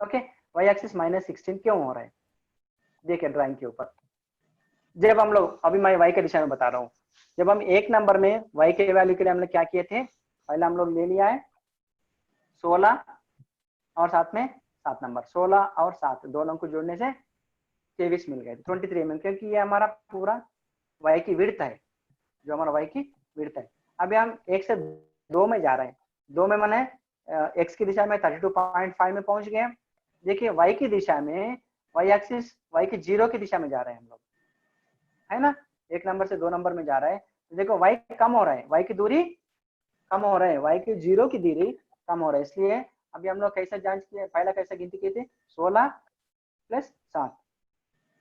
[SPEAKER 1] Okay, y axis minus 16 क्यों हो रहा है, देखिए ड्राइंग के ऊपर। जब हम लोग, अभी मैं y के दिशा में बता रहा हूँ, जब हम 1 नंबर में y के वैल्यू के लिए हमने क्या किए थे, पहले हम लोग ले लिया है 16 और साथ में 7 नंबर, 16 और 7 दोनों को जोड़ने से 23 मिल गए, 23 mm, क्योंकि ये हमारा पूरा y की विड्थ है, जो हमारा y की विड्थ है। अभी हम 1 से 2 में जा रहे हैं, 2 में मैंने x की दिशा में 32.5 में पहुंच गए। देखिए y की दिशा में y एक्सिस y की 0 की दिशा में जा रहे हैं हम लोग, है ना। 1 नंबर से 2 नंबर में जा रहा है, तो देखो y कम हो रहा है, y की दूरी कम हो रहा है, y की 0 की दूरी कम हो रहा है। इसलिए अभी हम लोग कैसे जांच किए, पहला कैसे गिनती की थी, 16 प्लस 7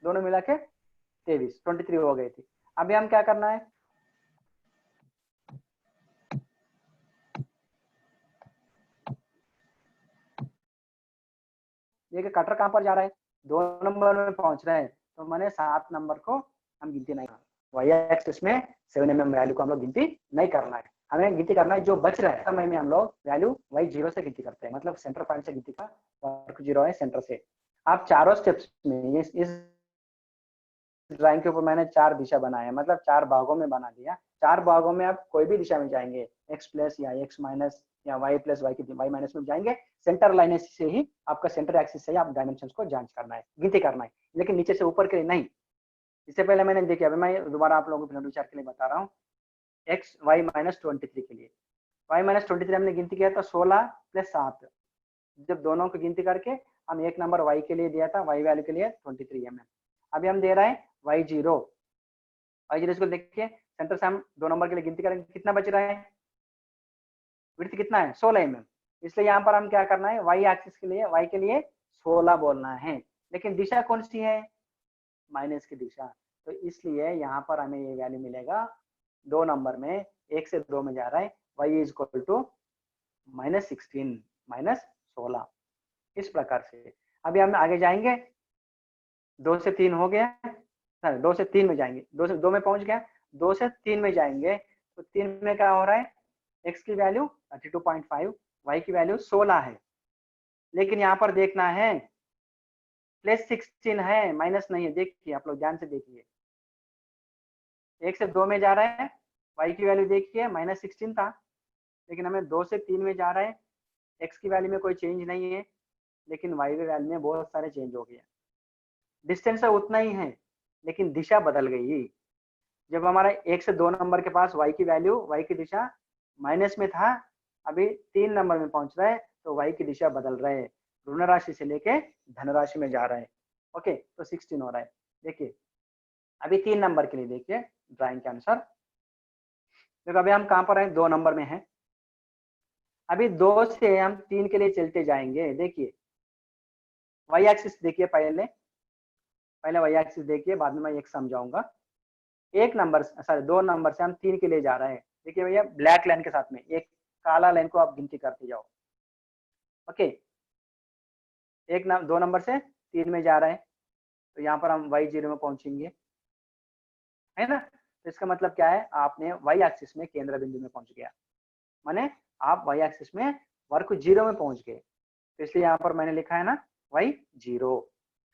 [SPEAKER 1] दोनों मिला के 23 हो गई थी। अभी हम क्या करना है, देखिए कटर कहां पर जा रहा है, 2 नंबर में पहुंच रहा है, तो मैंने 7 नंबर को हम गिनती नहीं करना, वाई एक्सिस में 7 mm वैल्यू को हम लोग गिनती नहीं करना है, हमें गिनती करना है जो बच रहा है। समय में हम लोग वैल्यू वाई 0 से गिनती करते हैं, मतलब सेंटर पॉइंट से गिनती का, वर्क 0 है सेंटर से। आप चारों स्टेप्स में इस ड्राइंग के ऊपर मैंने 4 दिशा बनाया, मतलब 4 भागों में बना दिया। 4 भागों में आप कोई भी दिशा में जाएंगे, x प्लस या x माइनस या y प्लस y की y माइनस में जाएंगे, सेंटर लाइन से ही आपका सेंटर एक्सिस से ही आप डायमेंशंस को जांच करना है, गिनती करना है, लेकिन नीचे से ऊपर के लिए नहीं। इससे पहले मैंने देखिए, अभी मैं दोबारा आप लोगों को पुनर्विचार के लिए बता रहा हूँ, x y माइनस 23 के लिए y माइनस 23 हमने गिनती किया था 16 प्लस 7, जब दोनों को गिनती करके हम 1 नंबर y के लिए दिया था, y वैल्यू के लिए 23 mm। अभी हम दे रहे हैं y0 इसको देखिए, सेंटर से हम 2 नंबर के लिए गिनती करेंगे, कितना बच रहा है, विड्थ कितना है 16 mm। इसलिए यहाँ पर हम क्या करना है, y एक्सिस के लिए y के लिए 16 बोलना है, लेकिन दिशा कौन सी है, माइनस की दिशा। तो इसलिए यहाँ पर हमें ये वैल्यू मिलेगा, 2 नंबर में 1 से 2 में जा रहा है, y is equal to minus 16 minus 16, इस प्रकार से। अभी हम आगे जाएंगे, 2 से 3 हो गया, 2 से 3 में जाएंगे, 2 से 2 में पहुंच गया, 2 से 3 में जाएंगे, तो 3 में क्या हो रहा है, x की वैल्यू 32.5, y की वैल्यू 16 है, लेकिन यहाँ पर देखना है प्लस 16 है, माइनस नहीं है। देखिए आप लोग ध्यान से देखिए, 1 से 2 में जा रहा है, y की वैल्यू देखिए माइनस 16 था, लेकिन हमें 2 से 3 में जा रहा है, x की वैल्यू में कोई चेंज नहीं है, लेकिन y की वैल्यू में बहुत सारे चेंज हो गया। डिस्टेंस उतना ही है, लेकिन दिशा बदल गई। जब हमारा 1 से 2 नंबर के पास y की वैल्यू, y की दिशा माइनस में था, अभी 3 नंबर में पहुंच रहा है, तो y की दिशा बदल रहा है, ऋण राशि से लेके धन राशि में जा रहा है। ओके, तो 16 हो रहा है। देखिए अभी 3 नंबर के लिए देखिए ड्राइंग के अनुसार, देखो अभी हम कहां पर हैं, 2 नंबर में हैं। अभी 2 से हम 3 के लिए चलते जाएंगे। देखिए y एक्सिस देखिए, पहले y एक्सिस देखिए, बाद में मैं एक समझाऊंगा। 1 नंबर सॉरी 2 नंबर से हम 3 के लिए जा रहे हैं। देखिए भैया ब्लैक लाइन के साथ में एक काला लाइन को आप गिनती करते जाओ। ओके, 2 नंबर से 3 में जा रहा है, तो यहाँ पर हम y 0 में पहुंचेंगे, है ना। तो इसका मतलब क्या है, आपने y एक्सिस में केंद्र बिंदु में पहुंच गया, माने आप y एक्सिस में वर्क 0 में पहुंच गए। तो इसलिए यहाँ पर मैंने लिखा है ना y 0।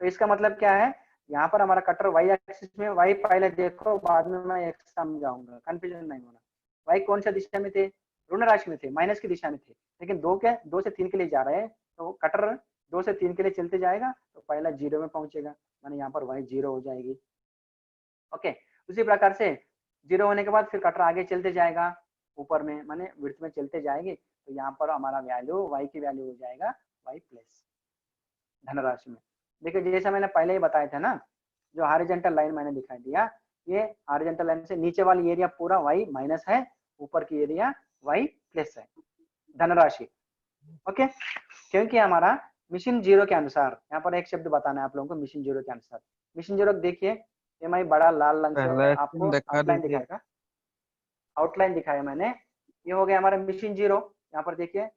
[SPEAKER 1] तो इसका मतलब क्या है, यहाँ पर हमारा कटर y एक्सिस में, y पहले देखो बाद में मैं x समझाऊंगा, कंफ्यूजन नहीं होना। y कौन सा दिशा में थे, ऋण राशि में थे, माइनस की दिशा में थे, लेकिन 2 से 3 के लिए जा रहे हैं, तो कटर 2 से 3 के लिए चलते जाएगा, तो पहला 0 में पहुंचेगा, माने यहाँ पर y 0 हो जाएगी। ओके, उसी प्रकार से 0 होने के बाद फिर कटर आगे चलते जाएगा ऊपर में, माने विड्थ में चलते जाएगी, तो यहाँ पर हमारा वैल्यू y की वैल्यू हो जाएगा y प्लस धनराशि में। देखिए जैसा मैंने पहले ही बताया था ना, जो हॉरिजॉन्टल लाइन मैंने दिखाई दिया, ये हॉरिजॉन्टल लाइन से नीचे वाली एरिया पूरा y माइनस है, ऊपर की एरिया y प्लस है, धनराशि। ओके, क्योंकि हमारा मिशन 0 के अनुसार, यहाँ पर एक शब्द बताना है आप लोगों को, मिशन 0 के अनुसार। मिशन 0 देखिए, ये मैं बड़ा लाल रंग से आपको आउटलाइन दिखाएगा, आउटलाइन दिखाया मैंने, ये हो गया हमारा मिशन 0। यहाँ पर देखिए,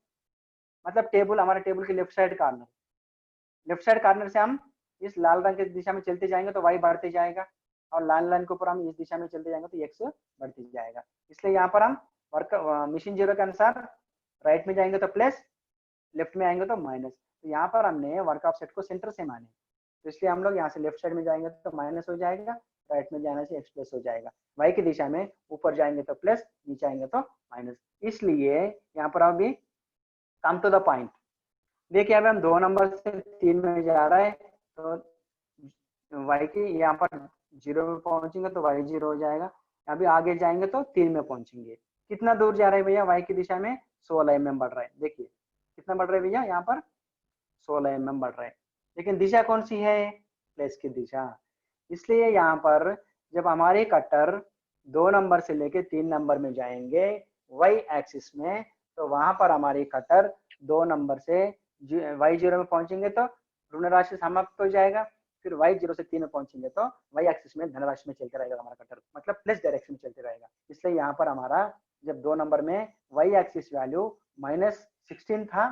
[SPEAKER 1] मतलब टेबल, हमारे टेबल के लेफ्ट साइड कॉर्नर से हम इस लाल रंग की दिशा में चलते जाएंगे तो y बढ़ते जाएगा, और लाल लाइन के ऊपर हम इस दिशा में चलते जाएंगे तो x बढ़ते जाएगा। इसलिए यहाँ पर हम वर्क मिशन 0 के अनुसार राइट में जाएंगे तो प्लस, लेफ्ट में आएंगे तो माइनस। तो यहाँ पर हमने वर्क ऑफ सेट को सेंटर से माने, तो इसलिए हम लोग यहाँ से लेफ्ट साइड में जाएंगे तो माइनस हो जाएगा, राइट में जाने से x प्लस हो जाएगा। y की दिशा में ऊपर जाएंगे तो प्लस, नीचे आएंगे तो माइनस। इसलिए यहाँ पर अभी कम टू द पॉइंट, देखिए अभी हम 2 नंबर से 3 में जा रहे हैं, तो y की यहाँ पर 0 में पहुंचेंगे तो y 0 हो जाएगा, अभी आगे जाएंगे तो 3 में पहुंचेंगे। कितना दूर जा रहे हैं भैया, y की दिशा में 16 mm बढ़ रहा है। देखिए कितना बढ़ रहा है भैया, यहाँ पर 16 mm बढ़ रहा है, लेकिन दिशा कौन सी है, प्लस की दिशा। इसलिए यहाँ पर जब हमारे कटर 2 नंबर से लेके 3 नंबर में जाएंगे y एक्सिस में, तो वहां पर हमारी कटर 2 नंबर से y 0 में पहुंचेंगे तो ऋण राशि समाप्त हो जाएगा, फिर y 0 से 3 में पहुंचेंगे तो y एक्सिस में धनराशि में चलते रहेगा हमारा कटर, मतलब प्लस डायरेक्शन में चलते रहेगा। इसलिए यहाँ पर हमारा जब 2 नंबर में y एक्सिस वैल्यू -16 था,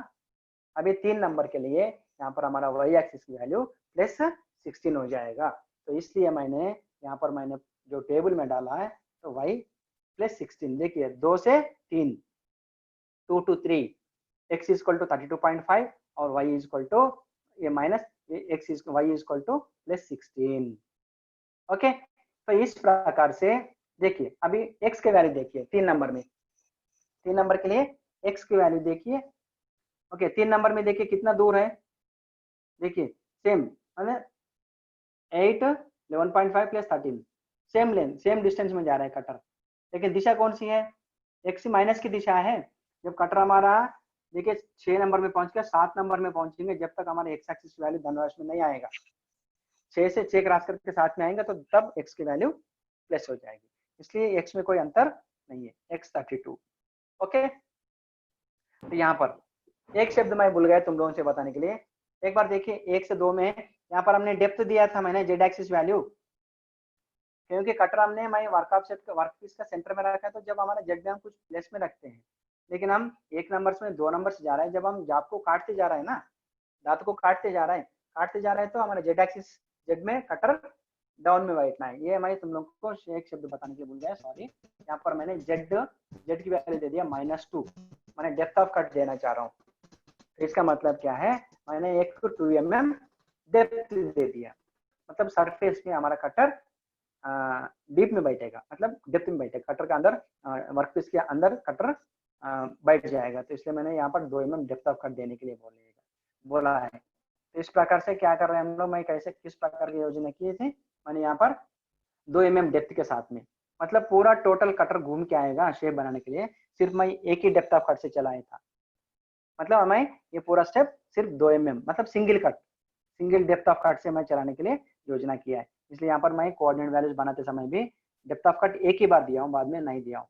[SPEAKER 1] अभी 3 नंबर के लिए यहाँ पर हमारा y एक्सिस की वैल्यू +16 हो जाएगा। तो इसलिए मैंने यहाँ पर मैंने जो टेबल में डाला है तो y +16, देखिए 2 से 3, 2 to 3, x इक्वल टू 32.5 और y इक्वल टू ये minus x y equal to +16। Okay, तो इस प्रकार से देखिए अभी x के वैल्यू देखिए 3 नंबर में, 3 नंबर के लिए x की वैल्यू देखिए। ओके, 3 नंबर में देखिए कितना दूर है, देखिए सेम मतलब 8, 11.5 + 13, सेम लेंथ सेम डिस्टेंस में जा रहा है कटर, लेकिन दिशा कौन सी है, x माइनस की दिशा है। जब कटर हमारा देखिए 6 नंबर में पहुंच गया, 7 नंबर में पहुंचेंगे, जब तक हमारे x एक्सिस वैल्यू धनराशि में नहीं आएगा, 6 से 6 क्रॉस करके 7 में आएंगे तो तब x की वैल्यू प्लस हो जाएगी। इसलिए x में कोई अंतर नहीं है, x 32। ओके, तो यहाँ पर एक शब्द मैं भूल गया तुम लोगों से बताने के लिए, एक बार देखिए 1 से 2 में यहाँ पर हमने डेप्थ दिया था मैंने z एक्सिस वैल्यू, क्योंकि कटर हमने मैं वर्क ऑफ सेट का वर्कपीस का सेंटर में रखा है, तो जब हमारा जेड में हम कुछ प्लेस में रखते हैं, लेकिन हम 1 नंबर से 2 नंबर से जा रहे हैं, जब हम जाप को काटते जा रहे हैं ना, दांत को काटते जा रहे हैं तो हमारा जेड एक्सिस जेड में कटर डाउन में बैठना है। ये मैं तुम लोग को एक शब्द बताने के भूल गया, सॉरी। यहाँ पर मैंने जेड की वैल्यू दे दिया -2, मैंने डेप्थ ऑफ कट देना चाह रहा हूँ। तो इसका मतलब क्या है, मैंने एक 2 mm डेप्थ दे दिया, मतलब सरफेस में हमारा कटर डीप में बैठेगा, मतलब डेप्थ में बैठेगा, कटर का अंदर वर्कपीस के अंदर कटर बैठ जाएगा। तो इसलिए मैंने यहाँ पर 2 mm डेप्थ ऑफ कट देने के लिए बोला है। तो इस प्रकार से क्या कर रहे हैं हम लोग, मैं कैसे किस प्रकार की योजना की थी, मैंने यहाँ पर 2 mm डेप्थ के साथ में, मतलब पूरा टोटल कटर घूम के आएगा शेप बनाने के लिए, सिर्फ मैं एक ही डेप्थ ऑफ कट से चलाया था, मतलब मैं ये पूरा स्टेप सिर्फ 2 mm मतलब सिंगल डेप्थ ऑफ कट से मैं चलाने के लिए योजना किया है। इसलिए यहाँ पर मैं कोऑर्डिनेट वैल्यूज बनाते समय भी डेप्थ ऑफ कट एक ही बार दिया हूँ, बाद में नहीं दिया हूँ।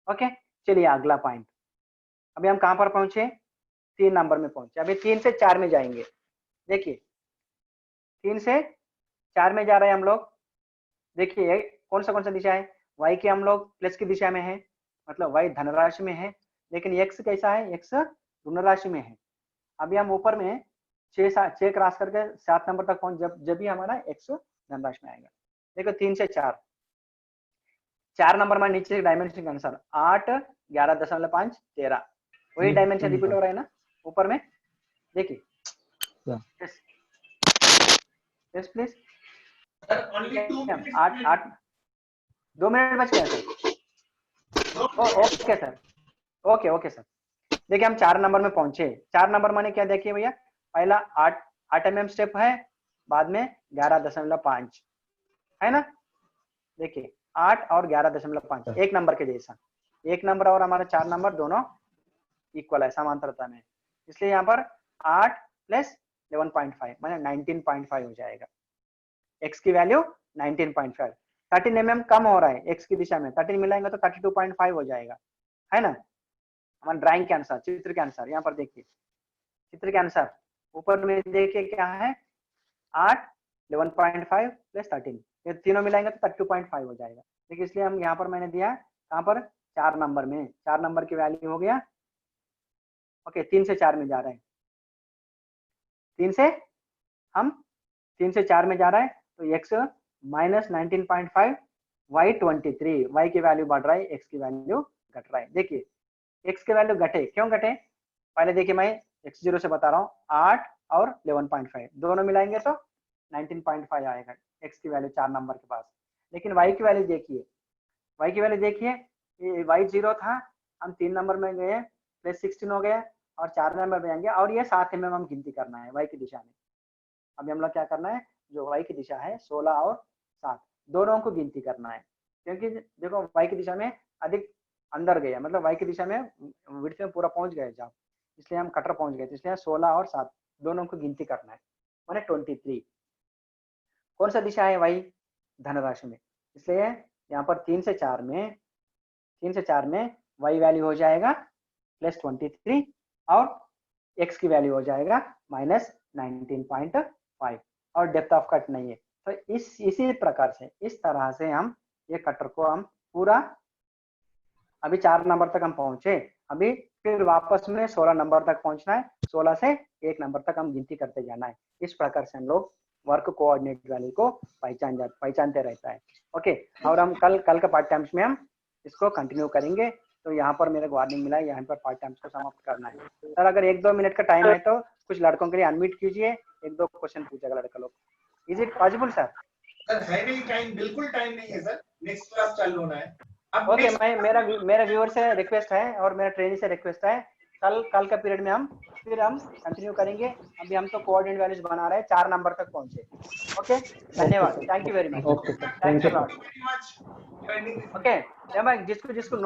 [SPEAKER 1] ओके, चलिए अगला पॉइंट, अभी हम कहाँ पर पहुंचे, 3 नंबर में पहुंचे, अभी 3 से 4 में जाएंगे। देखिए 3 से 4 में जा रहे हैं हम लोग, देखिए कौन सा दिशा है, y की हम लोग प्लस की दिशा में है, मतलब y धनराशि में है, लेकिन x कैसा है, x ऋण राशि में है। अभी हम ऊपर में 6 क्रॉस करके 7 नंबर तक पहुंच जब भी हमारा x धनराशि में आएगा। देखो 3 से 4 नंबर में नीचे डायमेंशन के अनुसार 8, 11.5, 13 वही डायमेंशन रिपीट हो रहा है ना ऊपर में, देखिए यस प्लीज। 8 2 मिनट बच गया sir. Okay sir, okay sir. देखिए हम 4 नंबर में पहुंचे। 4 नंबर माने क्या, देखिए भैया पहला 8 mm स्टेप है, बाद में 11.5 है ना। देखिए 8 और 11.5 एक नंबर के जैसा, एक नंबर और हमारा 4 नंबर दोनों इक्वल है, समांतरता में, इसलिए यहाँ पर 8 प्लस 11.5 माने 19.5 हो जाएगा। x की वैल्यू 19.5, 13 mm कम हो रहा है x की दिशा में, 13 मिलाएंगे तो 32.5 हो जाएगा, है ना। हमारे ड्राइंग के अनुसार, चित्र के अनुसार, यहाँ पर देखिए चित्र के अनुसार ऊपर में देखिए क्या है, 8, 11.5 प्लस 13, ये तीनों मिलाएंगे तो 32.5 हो जाएगा। देखिए इसलिए हम यहाँ पर मैंने दिया कहाँ पर, 4 नंबर में। 4 नंबर की वैल्यू हो गया, ओके 3 से 4 में जा रहे हैं, 3 से 4 में जा रहा है तो x माइनस 19.5, y 23, y की वैल्यू बढ़ रहा है, x की वैल्यू घट रहा है। देखिए x की वैल्यू घटे, क्यों घटे, पहले देखिए मैं x0 से बता रहा हूँ, 8 और 11.5 दोनों मिलाएंगे तो 19.5 आएगा x की वैल्यू 4 नंबर के पास। लेकिन y की वैल्यू देखिए, y की वैल्यू देखिए, ये y 0 था, हम 3 नंबर में गए प्लस 16 हो गया, और 4 नंबर में जाएंगे और ये 7 mm हम गिनती करना है y की दिशा में। अभी हम लोग क्या करना है, जो y की दिशा है 16 और 7 दोनों को गिनती करना है, क्योंकि देखो y की दिशा में अधिक अंदर गया, मतलब y की दिशा में विड्थ में पूरा पहुंच गए जब, इसलिए हम कटर पहुंच गए, इसलिए 16 और 7 दोनों को गिनती करना है, माने 23। कौन सा दिशा है y, धनराशि में, इसलिए यहाँ पर 3 से 4 में y वैल्यू हो जाएगा प्लस 23 और x की वैल्यू हो जाएगा माइनस 19.5 और डेप्थ ऑफ कट नहीं है। तो इसी प्रकार से, इस तरह से हम ये कटर को हम पूरा, अभी 4 नंबर तक हम पहुंचे, अभी फिर वापस में 16 नंबर तक पहुंचना है, 16 से 1 नंबर तक हम गिनती करते जाना है। इस प्रकार से हम लोग वर्क कोऑर्डिनेट वैल्यू को पहचानते रहता है। ओके, और हम कल का पार्ट टाइम्स में हम इसको कंटिन्यू करेंगे। तो यहाँ पर मेरे को वार्निंग मिला है, यहाँ पर पार्ट टाइम्स को समाप्त करना है। सर अगर 1-2 मिनट का टाइम है तो कुछ लड़कों के लिए अनम्यूट कीजिए, 1-2 क्वेश्चन पूछेगा लड़का लोग। Is it possible sir?
[SPEAKER 2] Sir है नहीं टाइम, बिल्कुल टाइम नहीं है सर, नेक्स्ट क्लास चालू होना है।
[SPEAKER 1] ओके, मैं मेरा व्यूअर से रिक्वेस्ट है और मेरा ट्रेनिंग से रिक्वेस्ट है, कल का पीरियड में हम कंटिन्यू करेंगे। अभी हम तो कोऑर्डिनेट वैल्यूज बना रहे हैं, 4 नंबर तक पहुंचे। ओके, धन्यवाद, thank you very much.
[SPEAKER 2] Okay sir, thank you
[SPEAKER 1] okay, जिसको